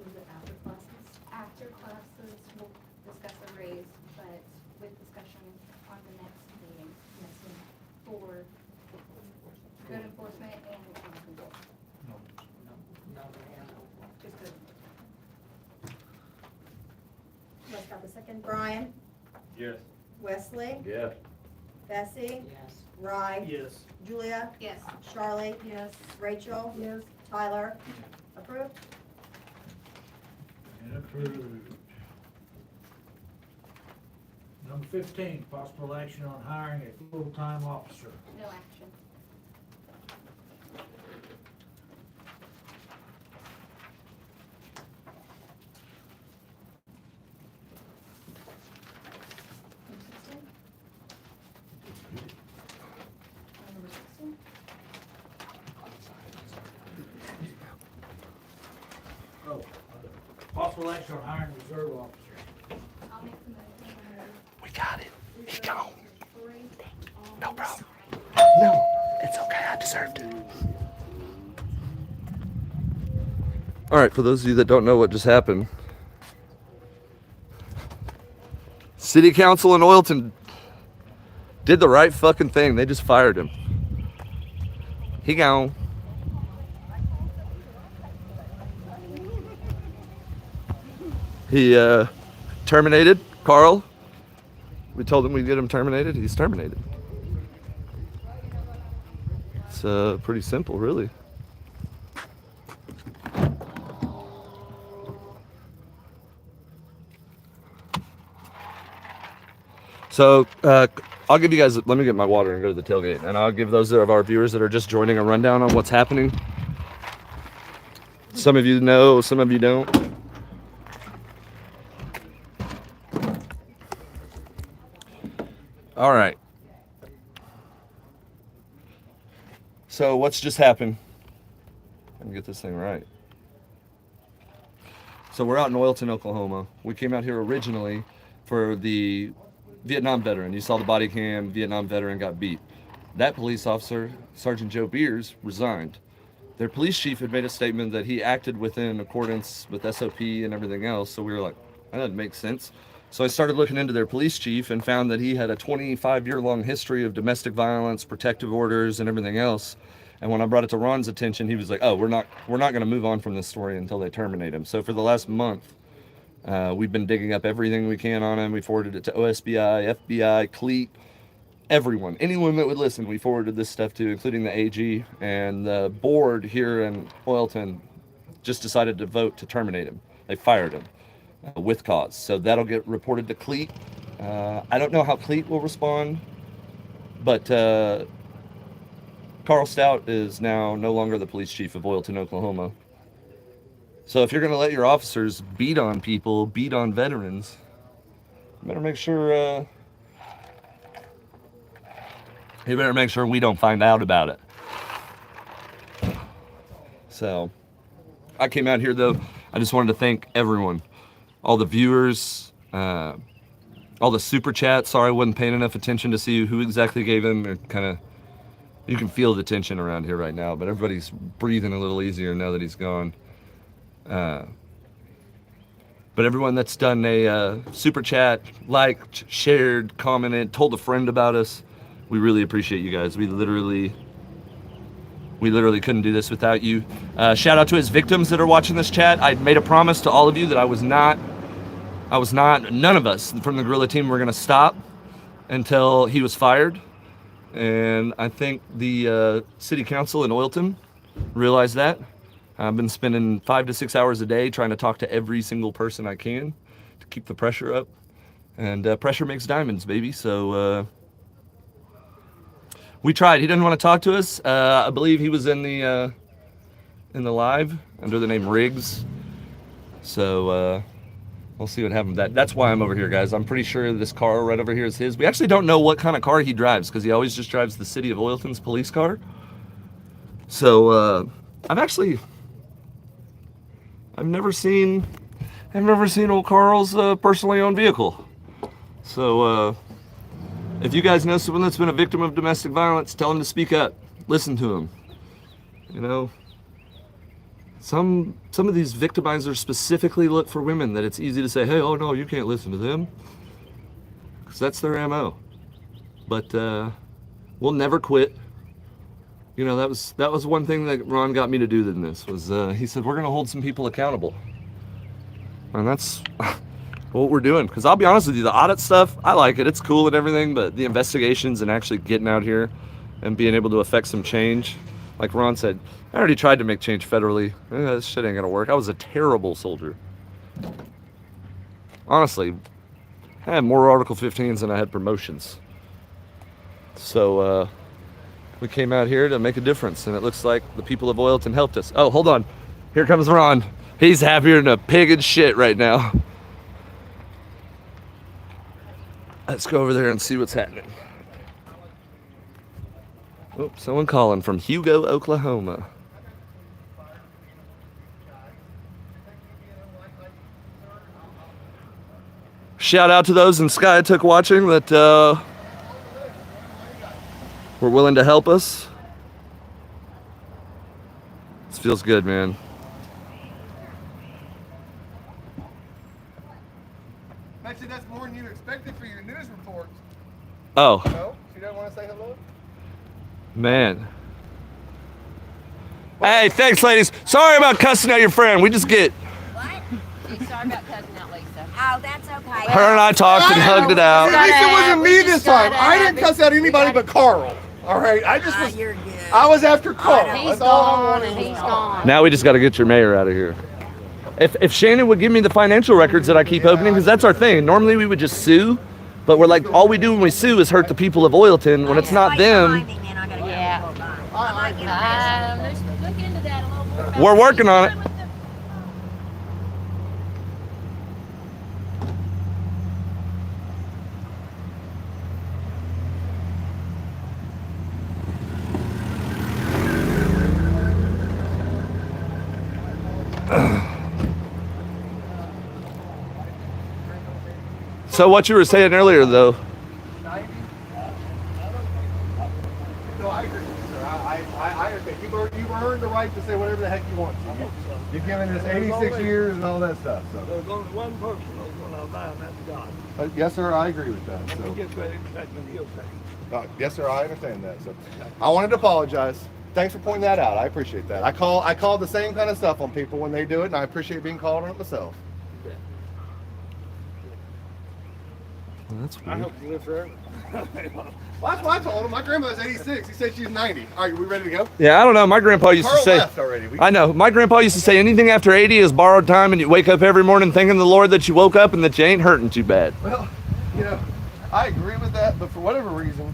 Was it after classes? After classes, we'll discuss a raise, but with discussion on the next meeting, for code enforcement and animal control. Just good. Let's got the second. Brian. Yes. Wesley. Yes. Bessie. Yes. Rye. Yes. Julia. Yes. Charlie. Yes. Rachel. Yes. Tyler. Approved. And approved. Number 15, possible action on hiring a full-time officer. No action. Number 16. Oh, possible action on hiring reserve officers. I'll make the motion. We got it. He gone. Three. No problem. No, it's okay. I deserved it. All right, for those of you that don't know what just happened, City Council in Oilton did the right fucking thing. They just fired him. He gone. He terminated Carl. We told him we'd get him terminated. He's terminated. It's pretty simple, really. So I'll give you guys, let me get my water and go to the tailgate, and I'll give those of our viewers that are just joining a rundown on what's happening. Some of you know, some of you don't. All right. So what's just happened? Let me get this thing right. So we're out in Oilton, Oklahoma. We came out here originally for the Vietnam veteran. You saw the body cam, Vietnam veteran got beat. That police officer, Sergeant Joe Beers, resigned. Their police chief had made a statement that he acted within accordance with SOP and everything else. So we were like, that doesn't make sense. So I started looking into their police chief and found that he had a 25-year-long history of domestic violence, protective orders, and everything else. And when I brought it to Ron's attention, he was like, oh, we're not going to move on from this story until they terminate him. So for the last month, we've been digging up everything we can on him. We forwarded it to OSBI, FBI, CLEAT, everyone. Anyone that would listen, we forwarded this stuff to, including the AG. And the board here in Oilton just decided to vote to terminate him. They fired him with cause. So that'll get reported to CLEAT. I don't know how CLEAT will respond, but Carl Stout is now no longer the police chief of Oilton, Oklahoma. So if you're going to let your officers beat on people, beat on veterans, you better make sure we don't find out about it. So I came out here, though. I just wanted to thank everyone, all the viewers, all the super chats. Sorry I wasn't paying enough attention to see who exactly gave them. You can feel the tension around here right now, but everybody's breathing a little easier now that he's gone. But everyone that's done a super chat, liked, shared, commented, told a friend about us, we really appreciate you guys. We literally couldn't do this without you. Shout out to his victims that are watching this chat. I made a promise to all of you that none of us from the guerrilla team were gonna stop until he was fired. And I think the city council in Oilton realized that. I've been spending 5 to 6 hours a day trying to talk to every single person I can to keep the pressure up. And pressure makes diamonds, baby. So we tried. He didn't want to talk to us. I believe he was in the live under the name Riggs. So we'll see what happens. That's why I'm over here, guys. I'm pretty sure this car right over here is his. We actually don't know what kind of car he drives because he always just drives the city of Oilton's police car. So I've never seen old Carl's personally owned vehicle. So if you guys know someone that's been a victim of domestic violence, tell them to speak up. Listen to them. You know, some of these victimizers specifically look for women that it's easy to say, hey, oh no, you can't listen to them, because that's their MO. But we'll never quit. You know, that was one thing that Ron got me to do in this, was he said, we're going to hold some people accountable. And that's what we're doing. Because I'll be honest with you, the audit stuff, I like it. It's cool and everything, but the investigations and actually getting out here and being able to affect some change, like Ron said, I already tried to make change federally. This shit ain't going to work. I was a terrible soldier. Honestly, I had more Article 15s than I had promotions. So, we came out here to make a difference, and it looks like the people of Oilton helped us. Oh, hold on. Here comes Ron. He's happier than a pig in shit right now. Let's go over there and see what's happening. Oh, someone calling from Hugo, Oklahoma. Shout out to those in Skiatook watching that were willing to help us. This feels good, man. Oh. No? She doesn't want to say hello? Man. Hey, thanks, ladies. Sorry about cussing out your friend. We just get... Sorry about cussing out Lisa. Oh, that's okay. Her and I talked and hugged it out. At least it wasn't me this time. I didn't cuss out anybody but Carl. All right? I was after Carl. That's all I wanted. He's gone. Now we just got to get your mayor out of here. If Shannon would give me the financial records that I keep opening, because that's our thing. Normally we would just sue, but we're like, all we do when we sue is hurt the people of Oilton. When it's not them, Yeah. Let's look into that a little more. we're working on it. So what you were saying earlier, though, No, I agree with you, sir. I understand. You've earned the right to say whatever the heck you want to. You've given us 86 years and all that stuff. So. There's only one person who's gonna allow that to God. Yes, sir. I agree with that. When So. he gets ready to take me, he'll take me. Yes, sir. I understand that. So, I wanted to apologize. Thanks for pointing that out. I appreciate that. I call the same kind of stuff on people when they do it, and I appreciate being called on it myself. well, that's I weird. hope you live forever. Well, that's what I told him. My grandmother's 86. He said she's 90. All right, we ready to go? Yeah, I don't know. My grandpa used Carl to say. left already. I know. My grandpa used to say anything after 80 is borrowed time, and you wake up every morning thanking the Lord that you woke up and that you ain't hurting too bad. Well, you know, I agree with that, but for whatever reason,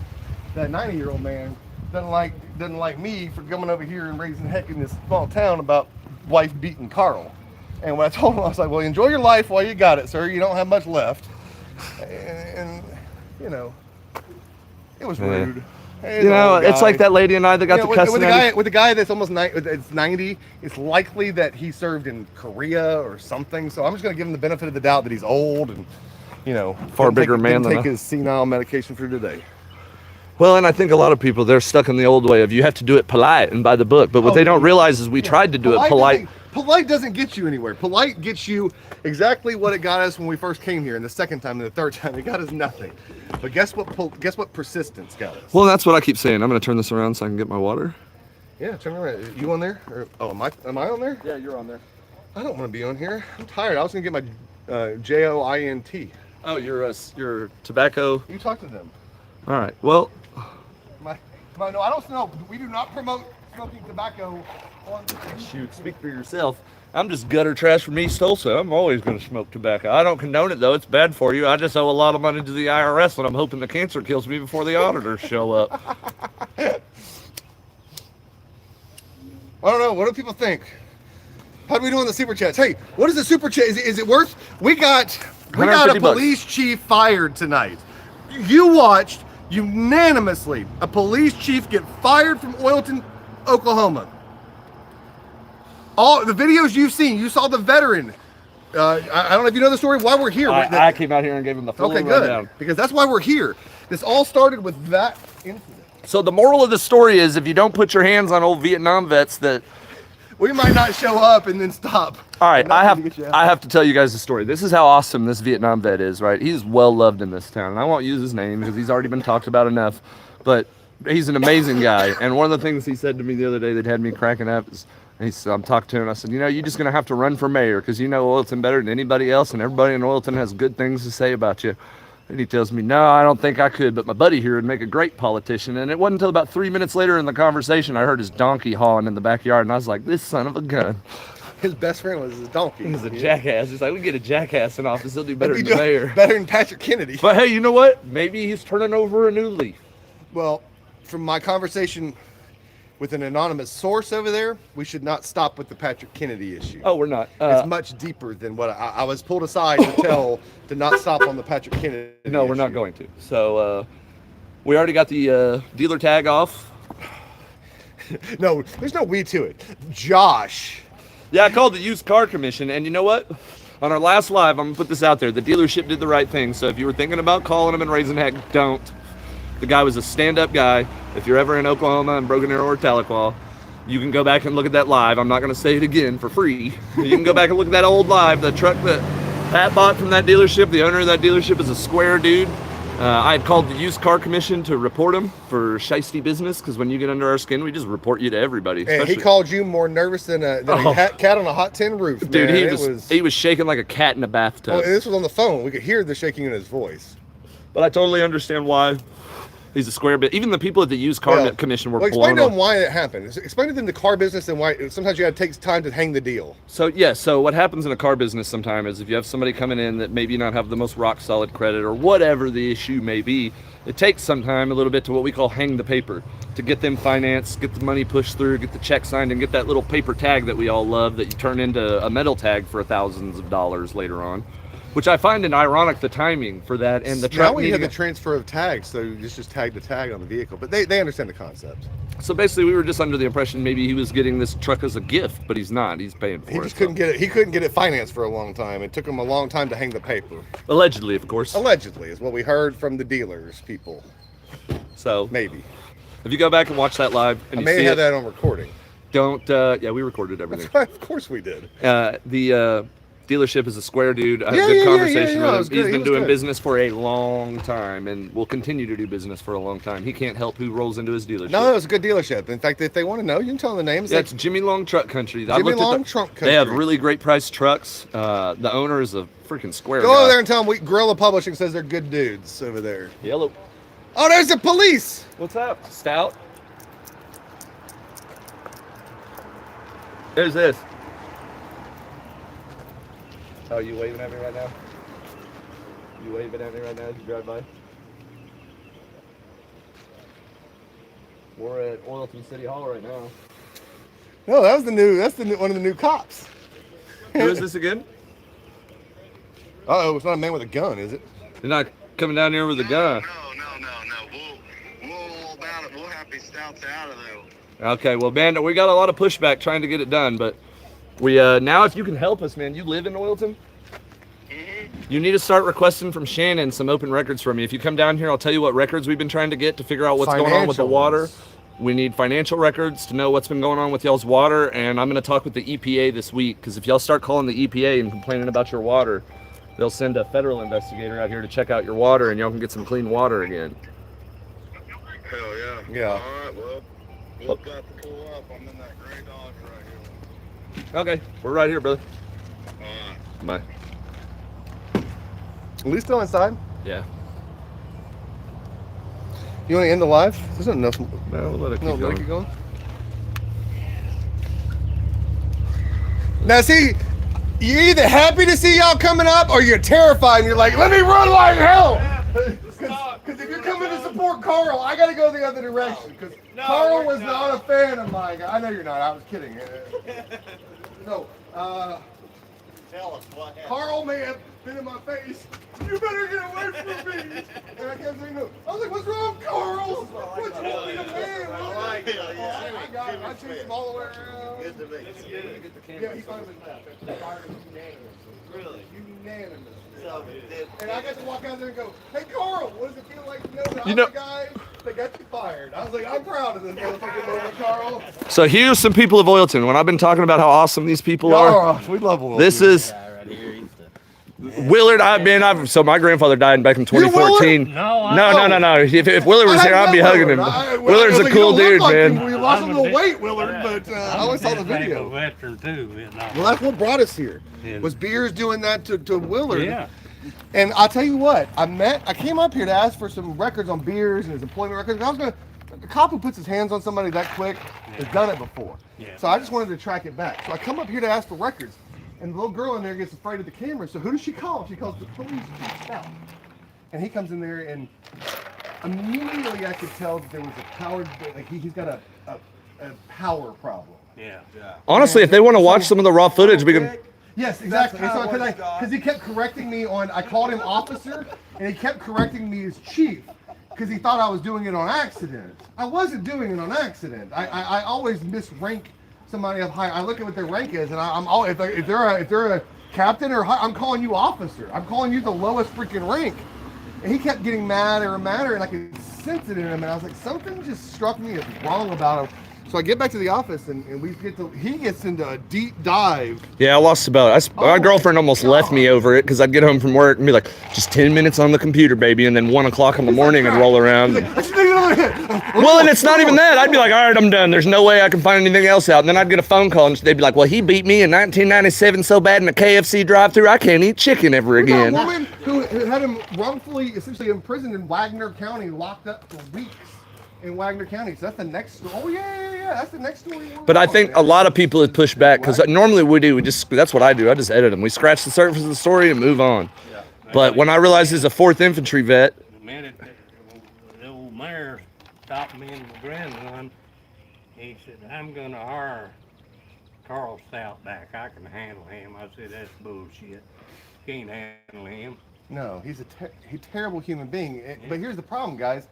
that 90-year-old man doesn't like me for coming over here and raising heck in this small town about wife beating Carl. And when I told him, I was like, well, enjoy your life while you got it, sir. You don't have much left. And you know, it was rude. Hey, You know, old it's guy. like that lady and I that got You know, the cussing with the guy that's almost 90, it's likely that he served in Korea or something. So I'm just going to give him the benefit of the doubt that he's old and, you know, Far didn't bigger man didn't than take I- his senile medication for today. Well, and I think a lot of people, they're stuck in the old way of you have to do it polite and by the book. But what they don't realize is we tried to do it polite. Polite doesn't get you anywhere. Polite gets you exactly what it got us when we first came here, and the second time and the third time it got us nothing. But guess what persistence got us? Well, that's what I keep saying. I'm going to turn this around so I can get my water. Yeah, turn around. You on there? Or, oh, am I on there? Yeah, you're on there. I don't want to be on here. I'm tired. I was gonna get my JOINT. Oh, your tobacco. You talk to them. All right. Well, No, I don't smoke. We do not promote smoking tobacco on. shoot, speak for yourself. I'm just gutter trash from East Tulsa. I'm always going to smoke tobacco. I don't condone it, though. It's bad for you. I just owe a lot of money to the IRS, and I'm hoping the cancer kills me before the auditors show up. I don't know. What do people think? How do we do on the super chats? Hey, what is the super chat? Is it worth? We got a 150 bucks. police chief fired tonight. You watched unanimously a police chief get fired from Oilton, Oklahoma. All the videos you've seen, you saw the veteran. I don't know if you know the story. Why we're here? I came out here and gave him the full Okay, good. rundown. Because that's why we're here. This all started with that incident. So the moral of the story is if you don't put your hands on old Vietnam vets that... We might not show up and then stop. All right, I Nothing to get you out. have to tell you guys a story. This is how awesome this Vietnam vet is, right? He's well loved in this town. And I won't use his name because he's already been talked about enough. But he's an amazing guy. And one of the things he said to me the other day that had me cracking up is, I'm talking to him and I said, you know, you're just going to have to run for mayor because you know Oilton better than anybody else and everybody in Oilton has good things to say about you. And he tells me, no, I don't think I could, but my buddy here would make a great politician. And it wasn't until about 3 minutes later in the conversation, I heard his donkey hawing in the backyard, and I was like, this son of a gun. His best friend was his donkey. He's a jackass. He's like, we get a jackass in office, he'll do better than the mayor. Better than Patrick Kennedy. But hey, you know what? Maybe he's turning over a new leaf. Well, from my conversation with an anonymous source over there, we should not stop with the Patrick Kennedy issue. Oh, we're not. It's much deeper than what I was pulled aside to not stop on the Patrick Kennedy No, we're not going to. So we already got the dealer tag off. No, there's no we to it. Josh. Yeah, I called the used car commission, and you know what? On our last live, I'm gonna put this out there. The dealership did the right thing. So if you were thinking about calling him and raising heck, don't. The guy was a stand-up guy. If you're ever in Oklahoma and Broken Arrow or Tahlequah, you can go back and look at that live. I'm not going to say it again for free. You can go back and look at that old live. The truck that Pat bought from that dealership, the owner of that dealership is a square dude. I had called the used car commission to report him for shiesty business, because when you get under our skin, we just report you to everybody. And he especially- called you more nervous than a cat on a hot tin roof, Dude, man. he was shaking like a cat in a bathtub. Well, this was on the phone. We could hear the shaking in his voice. But I totally understand why. He's a square bit. Even the people at the used car commission were explain blown to them away. why it happened. Explain to them the car business and why sometimes you got to take time to hang the deal. So what happens in a car business sometimes is if you have somebody coming in that maybe not have the most rock solid credit or whatever the issue may be, it takes some time, a little bit, to what we call hang the paper, to get them financed, get the money pushed through, get the check signed, and get that little paper tag that we all love that you turn into a metal tag for thousands of dollars later on. Which I find it ironic, the timing for that, and the truck now we have needing the transfer of tags, so you just tag the tag on the vehicle. But they understand the concept. So basically, we were just under the impression maybe he was getting this truck as a gift, but he's not. He's paying for it. He just couldn't get it. He couldn't get it financed for a long time. It took him a long time to hang the paper. Allegedly, of course. Allegedly is what we heard from the dealers, people. So maybe. If you go back and watch that live, and I you may see have it, that on recording. Don't. Yeah, we recorded everything. That's right, of course we did. The dealership is a square dude. I had Yeah, a good yeah, conversation yeah, with him. He's been doing business for a long time and will continue to do business for a long time. He can't help who rolls into his dealership. No, it was a good dealership. In fact, if they want to know, you can tell them the names. Yeah, it's Jimmy Long Truck Country. I Jimmy looked at Long Truck Country. They have really great priced trucks. The owner is a freaking square Go guy. over there and tell them Gorilla Publishing says they're good dudes over there. Yellow. Oh, there's the police. What's up, Stout? Who's this? Oh, you waving at me right now? You waving at me right now as you drive by? We're at Oilton City Hall right now. No, that's one of the new cops. Who is this again? Uh-oh, it's not a man with a gun, is it? You're not coming down here with a gun. We'll have these stouts out of there. Okay, well, man, we got a lot of pushback trying to get it done, but we now if you can help us, man, you live in Oilton? You need to start requesting from Shannon some open records for me. If you come down here, I'll tell you what records we've been trying to get to figure out what's going on with the water. We need financial records to know what's been going on with y'all's water, and I'm going to talk with the EPA this week, because if y'all start calling the EPA and complaining about your water, they'll send a federal investigator out here to check out your water, and y'all can get some clean water again. Hell yeah. Yeah. All right, well, we'll got to pull up. I'm in that gray Dodge right here. Okay, we're right here, brother. All right. Bye. Are we still inside? Yeah. You want to end the live? There's not enough. No, we'll let it keep let going. it keep going. Now, see, you're either happy to see y'all coming up or you're terrified and you're like, let me run like hell. Because if you're coming to support Carl, I got to go the other direction. Because Carl was not a fan of mine. I know you're not. I was kidding. No. Tell us what happened. Carl may have been in my face. You better get away from me. And I kept saying no. I was like, what's wrong, Carl? What's wrong with the man? I got it. I chased him all the way around. Good to meet you. Yeah, he finally left. That's fired unanimous. Really? Unanimous. So, And I got to walk out there and go, hey, Carl, what does it feel like to know that You I'm know- the guy that got you fired? I was like, I'm proud of this motherfucking moment, Carl. So here's some people of Oilton. When I've been talking about how awesome these people are, We love Will. this is Willard. So my grandfather died back in 2014. No. If Willard was here, I'd be hugging him. Willard's a cool dude, man. We lost a little weight, Willard, but I always saw the video. Veteran too, Vietnam. Well, that's what brought us here. Was Beers doing that to Willard? Yeah. And I'll tell you what, I came up here to ask for some records on Beers and his employment records. The cop who puts his hands on somebody that quick has done it before. Yeah. So I just wanted to track it back. So I come up here to ask for records. And the little girl in there gets afraid of the camera. So who does she call? She calls the police chief out. And he comes in there, and immediately I could tell that there was a power, like he's got a power problem. Yeah. Honestly, if they want to watch some of the raw footage, we can. Yes, exactly. Because he kept correcting me on, I called him officer, and he kept correcting me as chief, because he thought I was doing it on accident. I wasn't doing it on accident. I always misrank somebody up high. I look at what their rank is, and I'm always, if they're a captain or high, I'm calling you officer. I'm calling you the lowest freaking rank. And he kept getting madder and madder, and I could sense it in him, and I was like, something just struck me as wrong about him. So I get back to the office and he gets into a deep dive. Yeah, I lost about it. My girlfriend almost left me over it because I'd get home from work and be like, just 10 minutes on the computer, baby, and then 1 o'clock in the morning and roll around. Well, and it's not even that. I'd be like, all right, I'm done. There's no way I can find anything else out. And then I'd get a phone call and they'd be like, well, he beat me in 1997 so bad in a KFC drive-thru, I can't eat chicken ever again. A woman who had him wrongfully, essentially imprisoned in Wagner County, locked up for weeks in Wagner County. So that's the next story. Oh yeah, that's the next story. But I think a lot of people have pushed back because normally that's what I do. I just edit them. We scratch the surface of the story and move on. But when I realized he's a 4th Infantry vet. The minute the old mayor stopped me and my grandson, he said, I'm gonna hire Carl Stout back. I can handle him. I said, that's bullshit. Can't handle him. No, he's a terrible human being. But here's the problem, guys.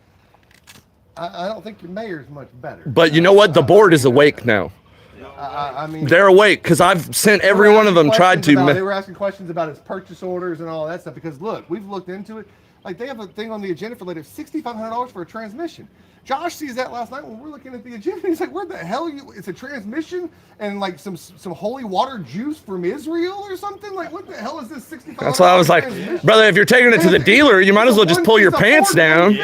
I don't think your mayor's much better. But you know what? The board is awake now. I mean, they're awake because I've sent every one of them tried to. They were asking questions about his purchase orders and all that stuff because look, we've looked into it. Like they have a thing on the agenda for later, $6,500 for a transmission. Josh sees that last night when we're looking at the agenda. He's like, "Where the hell are you? It's a transmission and like some holy water juice from Israel or something. Like, what the hell is this $6,500?" That's why I was like, brother, if you're taking it to the dealer, you might as well just pull your pants down.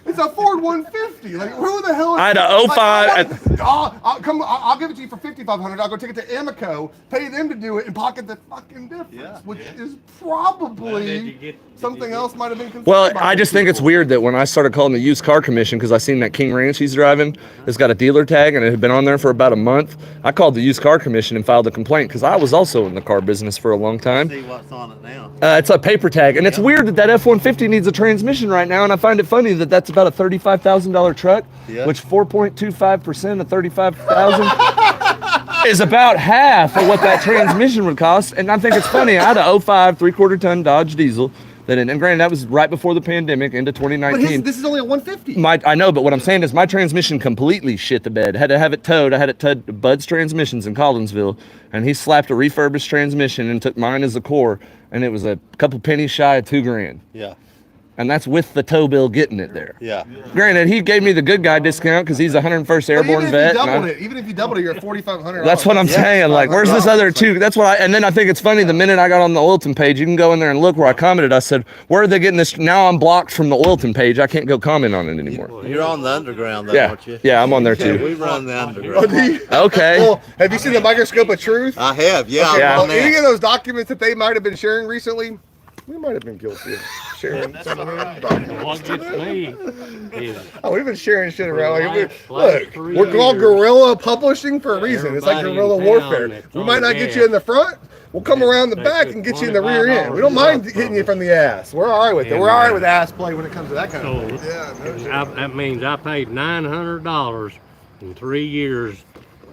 It's a Ford 150. Like, who the hell is I had a 05. I'll give it to you for $5,500. I'll go take it to Amoco, pay them to do it, and pocket the fucking difference, which is probably something else might have been considered. Well, I just think it's weird that when I started calling the used car commission because I seen that King Ranch he's driving, it's got a dealer tag and it had been on there for about a month. I called the used car commission and filed a complaint because I was also in the car business for a long time. See what's on it now. It's a paper tag, and it's weird that F-150 needs a transmission right now, and I find it funny that that's about a $35,000 truck, which 4.25% of $35,000 is about half of what that transmission would cost. And I think it's funny. I had a 05 3/4 ton Dodge diesel. And granted, that was right before the pandemic, into 2019. But this is only a 150. I know, but what I'm saying is my transmission completely shit the bed. Had to have it towed. I had it towed to Bud's Transmissions in Collinsville, and he slapped a refurbished transmission and took mine as a core, and it was a couple pennies shy of $2,000. Yeah. And that's with the tow bill getting it there. Yeah. Granted, he gave me the good guy discount because he's a 101st Airborne vet. Even if you doubled it, you're at $4,500. That's what I'm saying. Like, where's this other two? That's what and then I think it's funny, the minute I got on the Oilton page, you can go in there and look where I commented. I said, where are they getting this? Now I'm blocked from the Oilton page. I can't go comment on it anymore. You're on the underground, though, Yeah. aren't you? Yeah, I'm on there too. We run the underground. Okay. Well, have you seen the microscope of truth? I have, yeah. Okay, I'm well, on that. any of those documents that they might have been sharing recently, we might have been guilty of sharing some of those documents. What gets me is We've been sharing shit around. Like, last look, we're called years, guerrilla publishing for a reason. It's like everybody guerrilla in warfare. town that's We on might not get gas, you in the front. We'll come around the they back put and get you in the rear end. We don't $25 mind hitting you from the ass. We're all right with it. We're all right with ass play when it comes to that kind of thing. that means I paid $900 in 3 years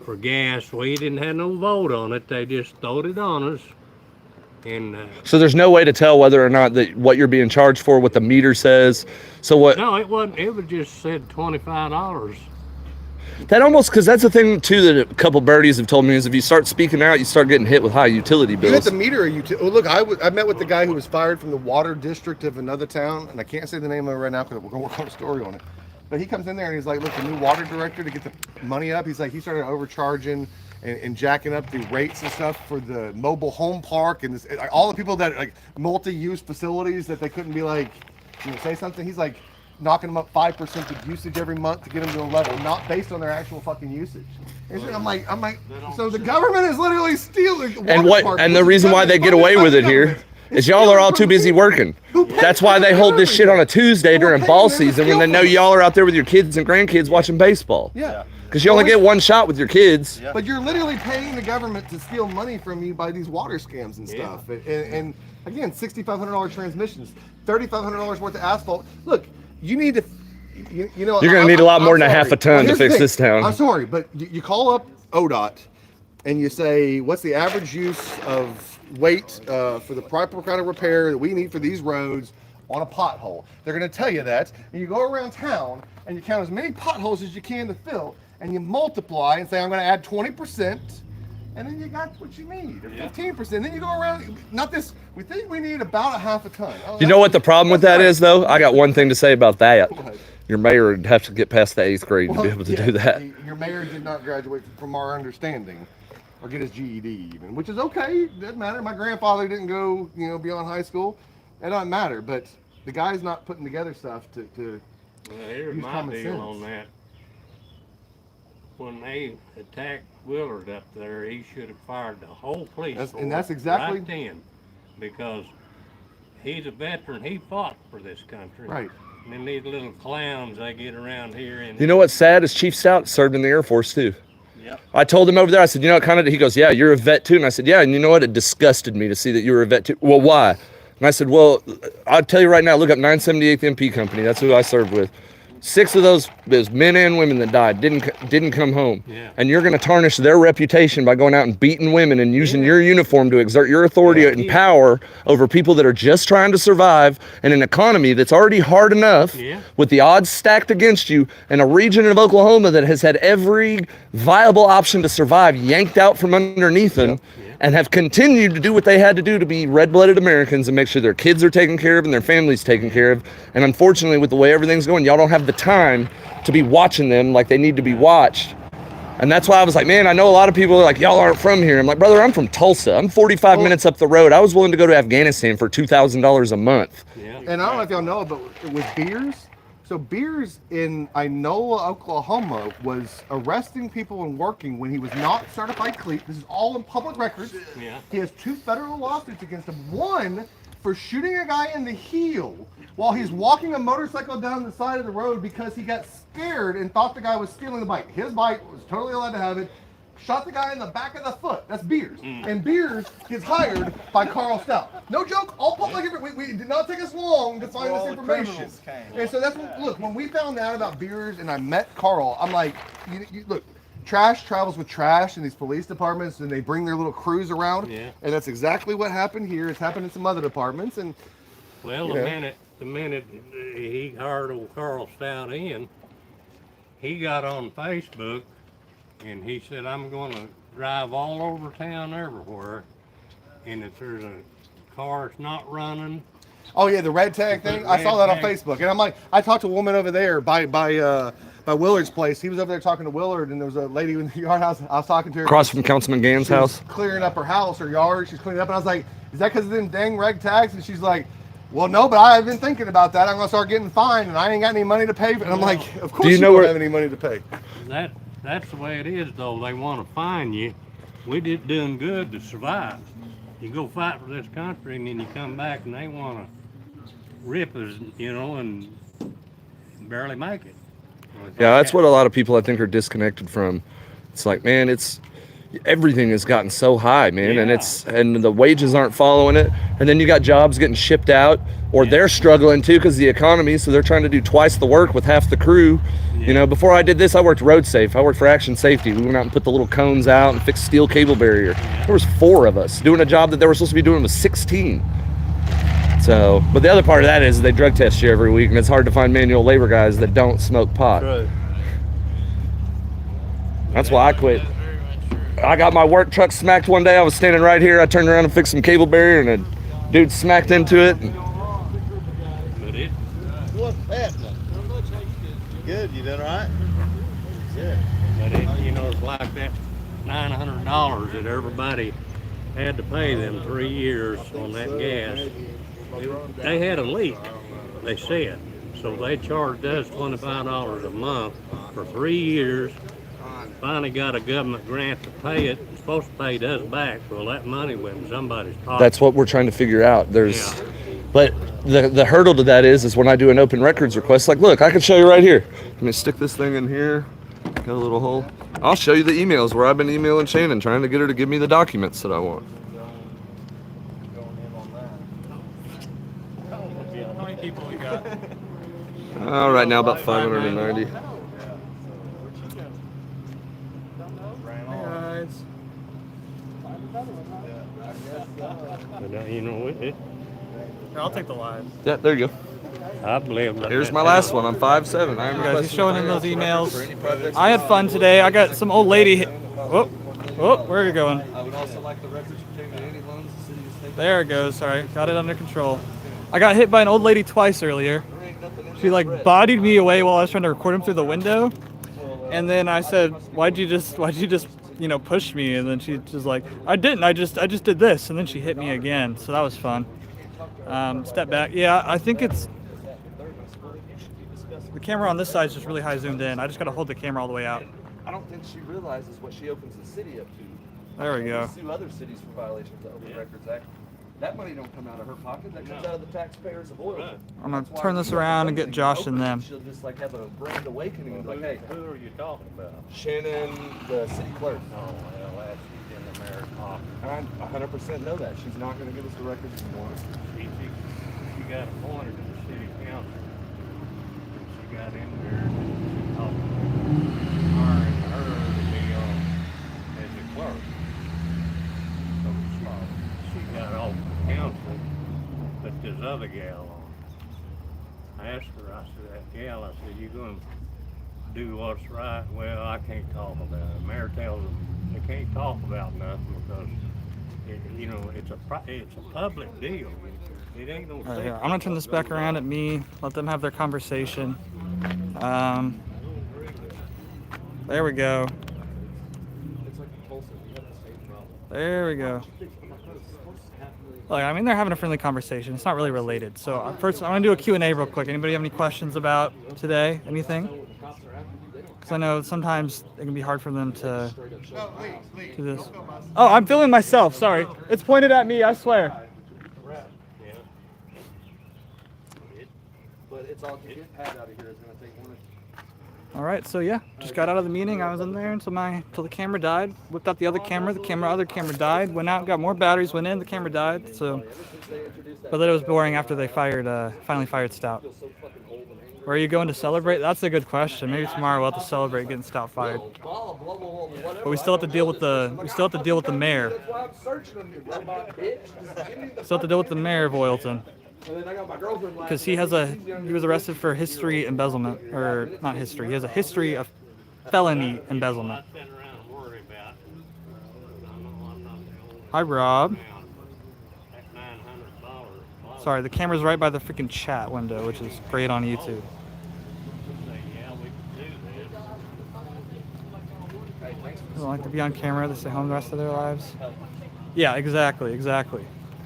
for gas. We didn't have no vote on it. They just throwed it on us. And So there's no way to tell whether or not that what you're being charged for, what the meter says. So what? no, it wasn't. It was just said $25. That almost, because that's the thing too that a couple birdies have told me is if you start speaking out, you start getting hit with high utility You hit bills. the meter. Oh, look, I met with the guy who was fired from the water district of another town, and I can't say the name of it right now because we're going to work on a story on it. But he comes in there and he's like, look, the new water director, to get the money up, he's like, he started overcharging and jacking up the rates and stuff for the mobile home park and all the people that like multi-use facilities that they couldn't be like, say something. He's like knocking them up 5% of usage every month to get them to a level not based on their actual fucking usage. And I'm like, so the government is literally stealing. And the reason why they get away with it here is y'all are all too busy working. That's why they hold this shit on a Tuesday during ball season when they know y'all are out there with your kids and grandkids watching baseball. Yeah. Because you only get one shot with your kids. But you're literally paying the government to steal money from you by these water scams and stuff. And again, $6,500 transmissions, $3,500 worth of asphalt. Look, you need to, you know. You're going to need a lot more than a half a ton to fix this town. I'm sorry, but you call up ODOT and you say, what's the average use of weight for the proper kind of repair that we need for these roads on a pothole? They're going to tell you that. And you go around town and you count as many potholes as you can to fill. And you multiply and say, I'm going to add 20% and then you got what you need, or 15%. Then you go around, not this, we think we need about a half a ton. Oh, You know what the problem with that right. is, though? I got one thing to say about that. Your mayor would have to get past the 8th grade to be able to do that. Your mayor did not graduate from our understanding, or get his GED even, which is okay. Doesn't matter. My grandfather didn't go, beyond high school. It doesn't matter. But the guy's not putting together stuff to Well, here's use my common deal sense. on that. When they attacked Willard up there, he should have fired the whole police force And that's exactly right then, because he's a veteran. He fought for this country. Right. And then these little clowns they get around here and You know what's sad is Chief Stout served in the Air Force, too. Yep. I told him over there, I said, it kind of, he goes, yeah, you're a vet, too. And I said, yeah, and you know what? It disgusted me to see that you were a vet, too. Well, why? And I said, well, I'll tell you right now, look up 978th MP Company. That's who I served with. 6 of those men and women that died didn't come home. Yeah. And you're going to tarnish their reputation by going out and beating women and using your uniform to exert your authority and power over people that are just trying to survive in an economy that's already hard enough with the odds stacked against you, and a region of Oklahoma that has had every viable option to survive yanked out from underneath them. And have continued to do what they had to do to be red-blooded Americans and make sure their kids are taken care of and their families taken care of. And unfortunately, with the way everything's going, y'all don't have the time to be watching them like they need to be watched. And that's why I was like, man, I know a lot of people are like, y'all aren't from here. I'm like, brother, I'm from Tulsa. I'm 45 minutes up the road. I was willing to go to Afghanistan for $2,000 a month. And I don't know if y'all know, but with Beers, so Beers in Inola, Oklahoma, was arresting people and working when he was not certified cleat. This is all in public records. Yeah. He has 2 federal lawsuits against him. One for shooting a guy in the heel while he's walking a motorcycle down the side of the road because he got scared and thought the guy was stealing the bike. His bike was totally allowed to have it. Shot the guy in the back of the foot. That's Beers. And Beers gets hired by Carl Stout. No joke. All public. We did not take us long to find this information. And so that's what, look, when we found out about Beers and I met Carl, I'm like, look, trash travels with trash in these police departments, and they bring their little crews around. Yeah. And that's exactly what happened here. It's happened in some other departments. And well, the minute he hired old Carl Stout in, he got on Facebook and he said, I'm going to drive all over town everywhere, and if there's a car that's not running. Oh yeah, the red tag thing. I saw that on Facebook, and I'm like, I talked to a woman over there by Willard's place. He was over there talking to Willard, and there was a lady in the yard house. I was talking to her. Across from Councilman Gann's house. Clearing up her house, her yard. She's cleaning up, and I was like, is that because of them dang reg tags? And she's like, well, no, but I've been thinking about that. I'm gonna start getting fined, and I ain't got any money to pay. And I'm like, of course you don't have any money to pay. That's the way it is, though. They want to fine you. We did doing good to survive. You go fight for this country, and then you come back, and they want to rip us, and barely make it. Yeah, that's what a lot of people I think are disconnected from. It's like, man, everything has gotten so high, man, and the wages aren't following it. And then you got jobs getting shipped out, or they're struggling too because of the economy, so they're trying to do twice the work with half the crew. Before I did this, I worked road safe. I worked for Action Safety. We went out and put the little cones out and fixed steel cable barrier. There was 4 of us doing a job that they were supposed to be doing with 16. So, but the other part of that is they drug test you every week, and it's hard to find manual labor guys that don't smoke pot. Right. That's why I quit. I got my work truck smacked one day. I was standing right here. I turned around and fixed some cable barrier, and a dude smacked into it. What's happening? Good, you doing all right? Good. But it's like that $900 that everybody had to pay them 3 years on that gas. They had a leak, they said. So they charged us $25 a month for 3 years. Finally got a government grant to pay it. It's supposed to pay us back. Well, that money went in somebody's pocket. That's what we're trying to figure out. But the hurdle to that is when I do an open records request, like, look, I can show you right here. Let me stick this thing in here. Got a little hole. I'll show you the emails where I've been emailing Shannon trying to get her to give me the documents that I want. How many people we got? Right now about 590. I'll take the live. Yeah, there you go. I believe that. Here's my last one. I'm 5'7". I am Guys, he's showing him those emails. I had fun today. I got some old lady. Oh, where are you going? I would also like the records pertaining to any loans the city has taken. There it goes. Sorry, got it under control. I got hit by an old lady twice earlier. She like bodied me away while I was trying to record him through the window. And then I said, why'd you just, you know, push me? And then she was like, I didn't, I just did this. And then she hit me again. So that was fun. Step back. Yeah, I think it's, the camera on this side is just really high zoomed in. I just got to hold the camera all the way out. I don't think she realizes what she opens the city up to. There we go. Sue other cities for violations of the Open Records Act. That money don't come out of her pocket. That comes out of the taxpayers of oil. I'm going to turn this around and get Josh and them. She'll just like have a brand awakening and be like, hey, Who are you talking about? Shannon, the city clerk. Oh, well, that's she's in the mayor's pocket. I 100% know that. She's not going to give us the records we want. She got appointed to the city council. And she got in there and she talked about hiring her to be on as a clerk. So she got off the council, put this other gal on. I asked her, I said, that gal, I said, you gonna do what's right? Well, I can't talk about it. The mayor tells them they can't talk about nothing because you know, it's a public deal. It ain't no. All right, here. I'm gonna turn this back around at me. Let them have their conversation. There we go. There we go. Look, I mean, they're having a friendly conversation. It's not really related. So first, I'm gonna do a Q&A real quick. Anybody have any questions about today? Anything? Because I know sometimes it can be hard for them to do this. Oh, I'm filming myself. Sorry. It's pointed at me. I swear. But it's all to get Pat out of here is going to take one. All right, so yeah, just got out of the meeting. I was in there until the camera died. Whipped out the other camera. The other camera died. Went out, got more batteries. Went in. The camera died. So, but then it was boring after they finally fired Stout. Where are you going to celebrate? That's a good question. Maybe tomorrow we'll have to celebrate getting Stout fired. But we still have to deal with the mayor. Still have to deal with the mayor of Oilton. Because he was arrested for history embezzlement, or not history. He has a history of felony embezzlement. Hi, Rob. Sorry, the camera's right by the freaking chat window, which is great on YouTube. They don't like to be on camera. They stay home the rest of their lives. Yeah, exactly.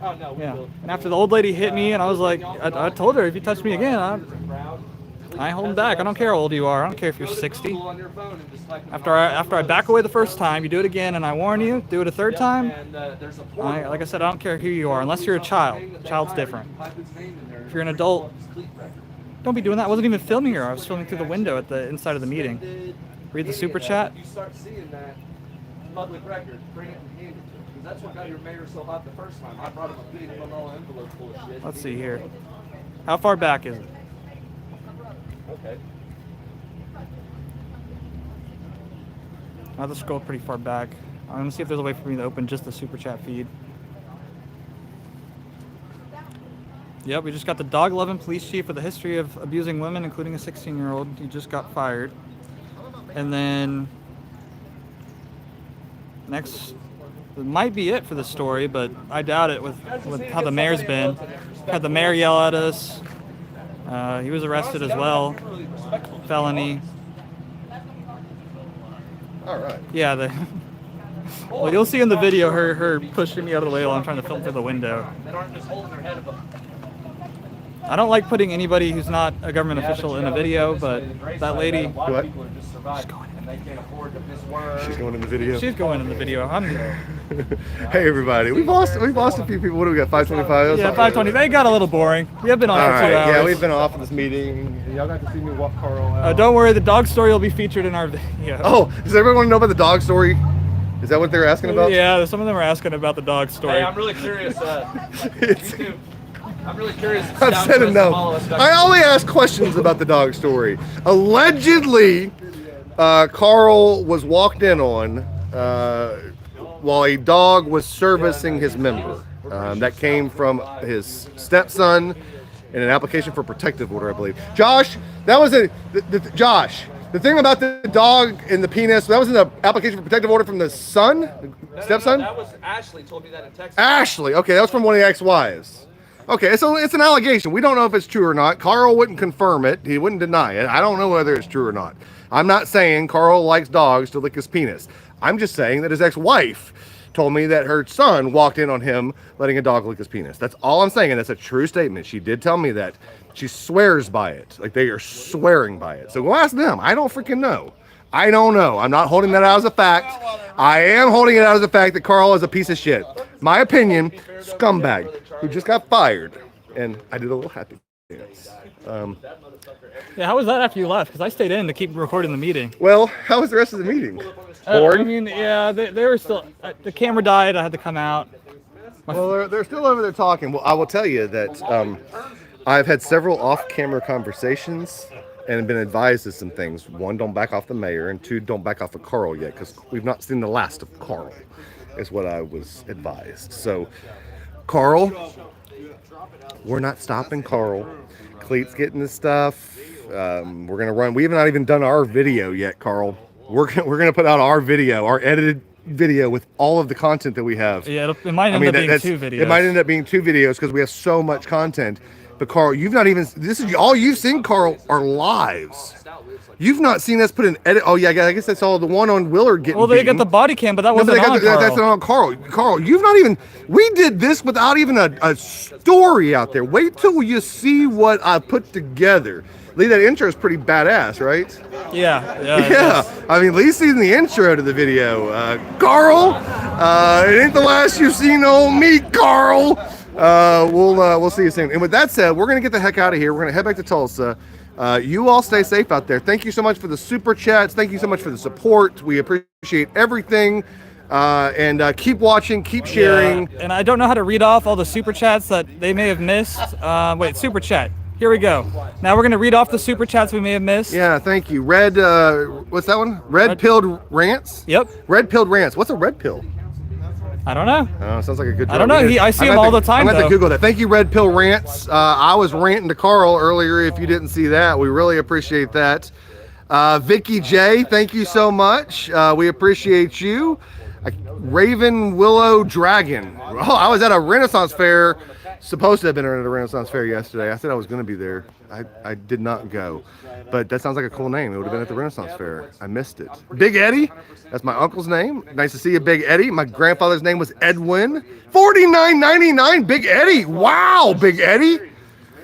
Oh, no, we Yeah. will. And after the old lady hit me, and I was like, I told her, if you touch me again, I ain't holding back. I don't care how old you are. I don't care if you're 60. After I back away the first time, you do it again, and I warn you, do it a third time. Like I said, I don't care who you are, unless you're a child. Child's different. If you're an adult, don't be doing that. I wasn't even filming her. I was filming through the window at the inside of the meeting. Read the super chat. You start seeing that public record, bring it and hand it to him. Because that's what got your mayor so hot the first time. I brought him a big $1 envelope full of shit. Let's see here. How far back is it? Okay. I have to scroll pretty far back. I'm gonna see if there's a way for me to open just the super chat feed. Yep, we just got the dog loving police chief with a history of abusing women, including a 16-year-old. He just got fired. And then next, it might be it for the story, but I doubt it with how the mayor's been. Had the mayor yell at us. He was arrested as well. Felony. All right. Yeah, well, you'll see in the video her pushing me out of the way while I'm trying to film through the window. I don't like putting anybody who's not a government official in a video, but that lady. What? She's going in the video. She's going in the video. Hey everybody, we've lost a few people. What do we got? 525. Yeah, 520. They got a little boring. We have been on for 2 hours. Yeah, we've been off of this meeting. Y'all got to see me walk Carl out. Don't worry, the dog story will be featured in our video. Oh, does everyone want to know about the dog story? Is that what they're asking about? Yeah, some of them are asking about the dog story. Hey, I'm really curious. I'm really curious. I've said enough. I only ask questions about the dog story. Allegedly, Carl was walked in on while a dog was servicing his member. That came from his stepson in an application for protective order, I believe. Josh, that was Josh, The thing about the dog and the penis, that was in the application for protective order from the son? Stepson? That was Ashley told me that in Texas. Ashley. Okay, that was from one of the ex-wives. Okay, so it's an allegation. We don't know if it's true or not. Carl wouldn't confirm it. He wouldn't deny it. I don't know whether it's true or not. I'm not saying Carl likes dogs to lick his penis. I'm just saying that his ex-wife told me that her son walked in on him letting a dog lick his penis. That's all I'm saying, and that's a true statement. She did tell me that. She swears by it. Like, they are swearing by it. So go ask them. I don't freaking know. I don't know. I'm not holding that out as a fact. I am holding it out as a fact that Carl is a piece of shit. My opinion, scumbag, who just got fired. And I did a little happy dance. Yeah, how was that after you left? Because I stayed in to keep recording the meeting. Well, how was the rest of the meeting? I mean, yeah, they were still, the camera died, I had to come out. Well, they're still over there talking. Well, I will tell you that I've had several off-camera conversations and been advised of some things. One, don't back off the mayor, and two, don't back off of Carl yet, because we've not seen the last of Carl, is what I was advised. So, Carl, we're not stopping Carl. Cleet's getting the stuff. We're gonna run. We have not even done our video yet, Carl. We're gonna put out our video, our edited video with all of the content that we have. Yeah, it might end up being 2 videos. It might end up being 2 videos because we have so much content. But Carl, you've not even, this is all you've seen, Carl, are lives. You've not seen us put an edit. Oh yeah, I guess that's all the one on Willard getting. Well, they got the body cam, but that wasn't on Carl. That's not on Carl. Carl, you've not even. We did this without even a story out there. Wait till you see what I put together. Lee, that intro is pretty badass, right? Yeah. I mean, Lee's seen the intro to the video. Carl, it ain't the last you've seen of me, Carl. We'll see you soon. And with that said, we're gonna get the heck out of here. We're gonna head back to Tulsa. You all stay safe out there. Thank you so much for the super chats. Thank you so much for the support. We appreciate everything. And keep watching, keep sharing. Yeah, and I don't know how to read off all the super chats that they may have missed. Wait, super chat. Here we go. Now we're gonna read off the super chats we may have missed. Yeah, thank you. Red, what's that one? Red Pilled Rants? Yep. Red Pilled Rants. What's a red pill? I don't know. Oh, sounds like a good drug. I don't know. I see him all the time, I'm going to though. Google that. Thank you, Red Pill Rants. I was ranting to Carl earlier. If you didn't see that, we really appreciate that. Vicky J, thank you so much. We appreciate you. Raven Willow Dragon. Oh, I was at a Renaissance fair. Supposed to have been at a Renaissance fair yesterday. I said I was going to be there. I did not go. But that sounds like a cool name. It would have been at the Renaissance fair. I missed it. Big Eddie. That's my uncle's name. Nice to see you, Big Eddie. My grandfather's name was Edwin. $49.99, Big Eddie. Wow, Big Eddie.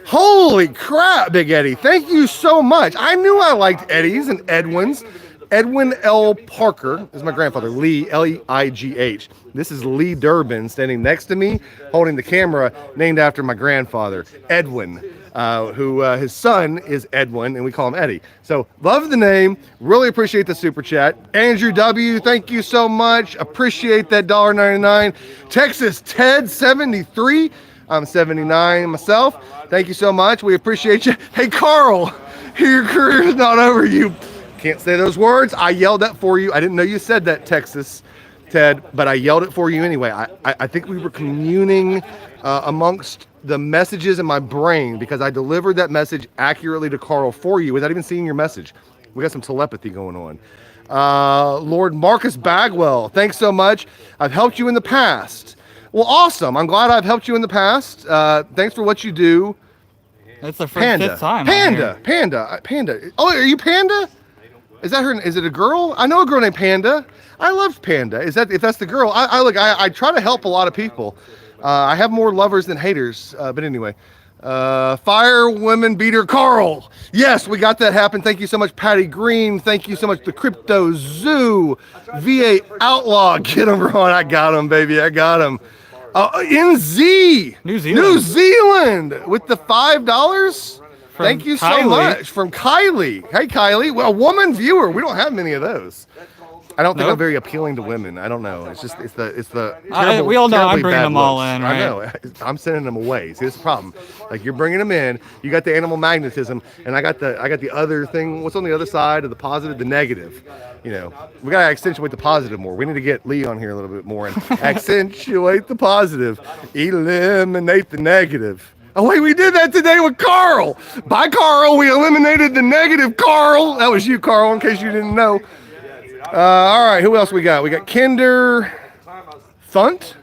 Holy crap, Big Eddie. Thank you so much. I knew I liked Eddies and Edwins. Edwin L. Parker is my grandfather, Lee, L-E-I-G-H. This is Lee Durbin standing next to me, holding the camera, named after my grandfather, Edwin, who his son is Edwin, and we call him Eddie. So, love the name. Really appreciate the super chat. Andrew W., thank you so much. Appreciate that $1.99. Texas Ted, 73. I'm 79 myself. Thank you so much. We appreciate you. Hey, Carl, your career is not over. You can't say those words. I yelled that for you. I didn't know you said that, Texas Ted, but I yelled it for you anyway. I think we were communing amongst the messages in my brain because I delivered that message accurately to Carl for you without even seeing your message. We got some telepathy going on. Lord Marcus Bagwell, thanks so much. I've helped you in the past. Well, awesome. I'm glad I've helped you in the past. Thanks for what you do. That's the fifth time. Panda. Oh, are you Panda? Is that her? Is it a girl? I know a girl named Panda. I love Panda. If that's the girl? I try to help a lot of people. I have more lovers than haters. But anyway, Fire Women Beater Carl. Yes, we got that happen. Thank you so much, Patty Green. Thank you so much, the Crypto Zoo, VA Outlaw. Get him, Ron. I got him, baby. I got him. NZ, New Zealand, with the $5. Thank you so much from Kylie. Hey, Kylie. Well, a woman viewer. We don't have many of those. I don't think I'm very appealing to women. I don't know. It's the terrible, we all know I'm bringing bad them all looks. in, right? I know. I'm sending them away. See, that's the problem. Like, you're bringing them in. You got the animal magnetism, and I got the other thing. What's on the other side of the positive? The negative. You know, we gotta accentuate the positive more. We need to get Lee on here a little bit more and accentuate the positive, eliminate the negative. Oh wait, we did that today with Carl. By Carl, we eliminated the negative Carl. That was you, Carl, in case you didn't know. All right, who else we got? We got Kinder Thunt.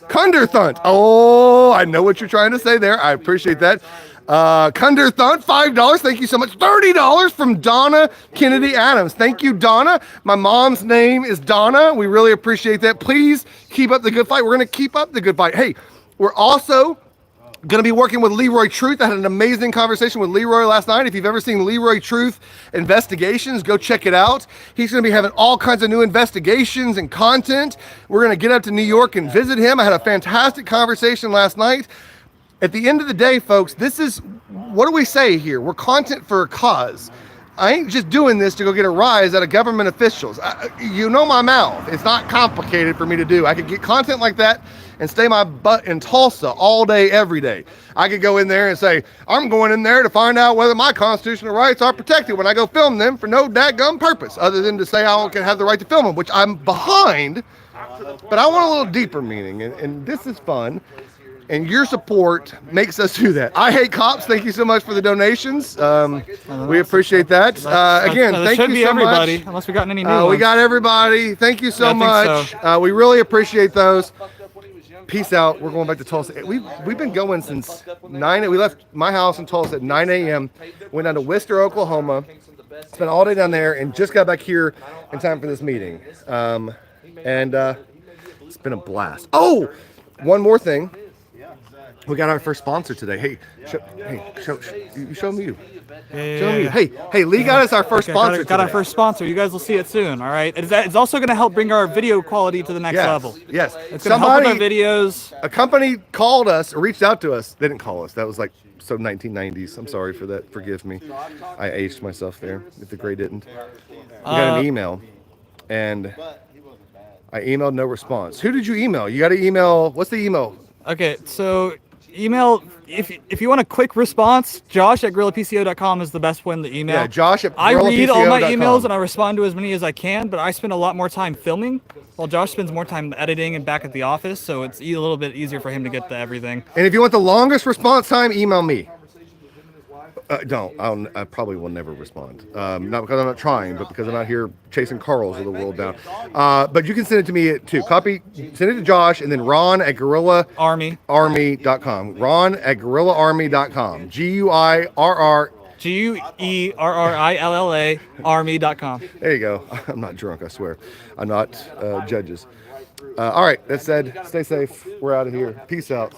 Kunder Thunt. Oh, I know what you're trying to say there. I appreciate that. Kunder Thunt, $5. Thank you so much. $30 from Donna Kennedy Adams. Thank you, Donna. My mom's name is Donna. We really appreciate that. Please keep up the good fight. We're going to keep up the good fight. Hey, we're also going to be working with Leroy Truth. I had an amazing conversation with Leroy last night. If you've ever seen Leroy Truth Investigations, go check it out. He's going to be having all kinds of new investigations and content. We're going to get up to New York and visit him. I had a fantastic conversation last night. At the end of the day, folks, this is, what do we say here? We're content for a cause. I ain't just doing this to go get a rise out of government officials. You know my mouth. It's not complicated for me to do. I could get content like that and stay my butt in Tulsa all day, every day. I could go in there and say, I'm going in there to find out whether my constitutional rights are protected when I go film them for no dadgum purpose, other than to say I can have the right to film them, which I'm behind, but I want a little deeper meaning, and this is fun. And your support makes us do that. I Hate Cops, thank you so much for the donations. We appreciate that. Again, thank should you be so everybody, much. unless we gotten any new ones. We got everybody. Thank you so Yeah, I think much. We really appreciate those. Peace out. We're going back to Tulsa. We've been going since 9. We left my house in Tulsa at 9 a.m. Went down to Worcester, Oklahoma. Spent all day down there and just got back here in time for this meeting. It's been a blast. Oh, one more thing. We got our first sponsor today. Hey, show me you. Show me you. Hey, Lee got us our first sponsor. Got our first sponsor. You guys will see it soon. All right. It's also going to help bring our video quality to the next level. Yes. It's going to help with our videos. A company called us, or reached out to us. They didn't call us. That was like so 1990s. I'm sorry for that. Forgive me. I aged myself there. If the gray didn't. We got an email, and I emailed no response. Who did you email? You got to email. What's the email? Okay, so email, if you want a quick response, josh@gorillapco.com is the best one to email. Yeah, josh@gorillapco.com. I read all my emails and I respond to as many as I can, but I spend a lot more time filming, while Josh spends more time editing and back at the office, so it's a little bit easier for him to get to everything. And if you want the longest response time, email me. I probably will never respond. Not because I'm not trying, but because I'm out here chasing Carls of the world down. But you can send it to me too. Send it to Josh, and then Ron at GorillaArmy.com. Ron at GorillaArmy.com. GUERRILLA Army.com. There you go. I'm not drunk, I swear. I'm not judges. All right, that said, stay safe. We're out of here. Peace out.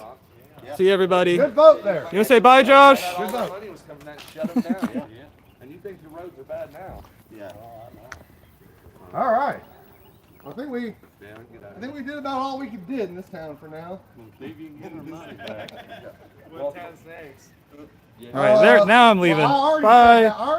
See you, everybody. Good vote there. You want to say bye, Josh? Good vote. Money was coming out and shut them down. Yeah. And you think the roads are bad now? Yeah. All right. I think we did about all we could did in this town for now. Maybe you can get our money back. What town's next? All right, now I'm leaving. Bye.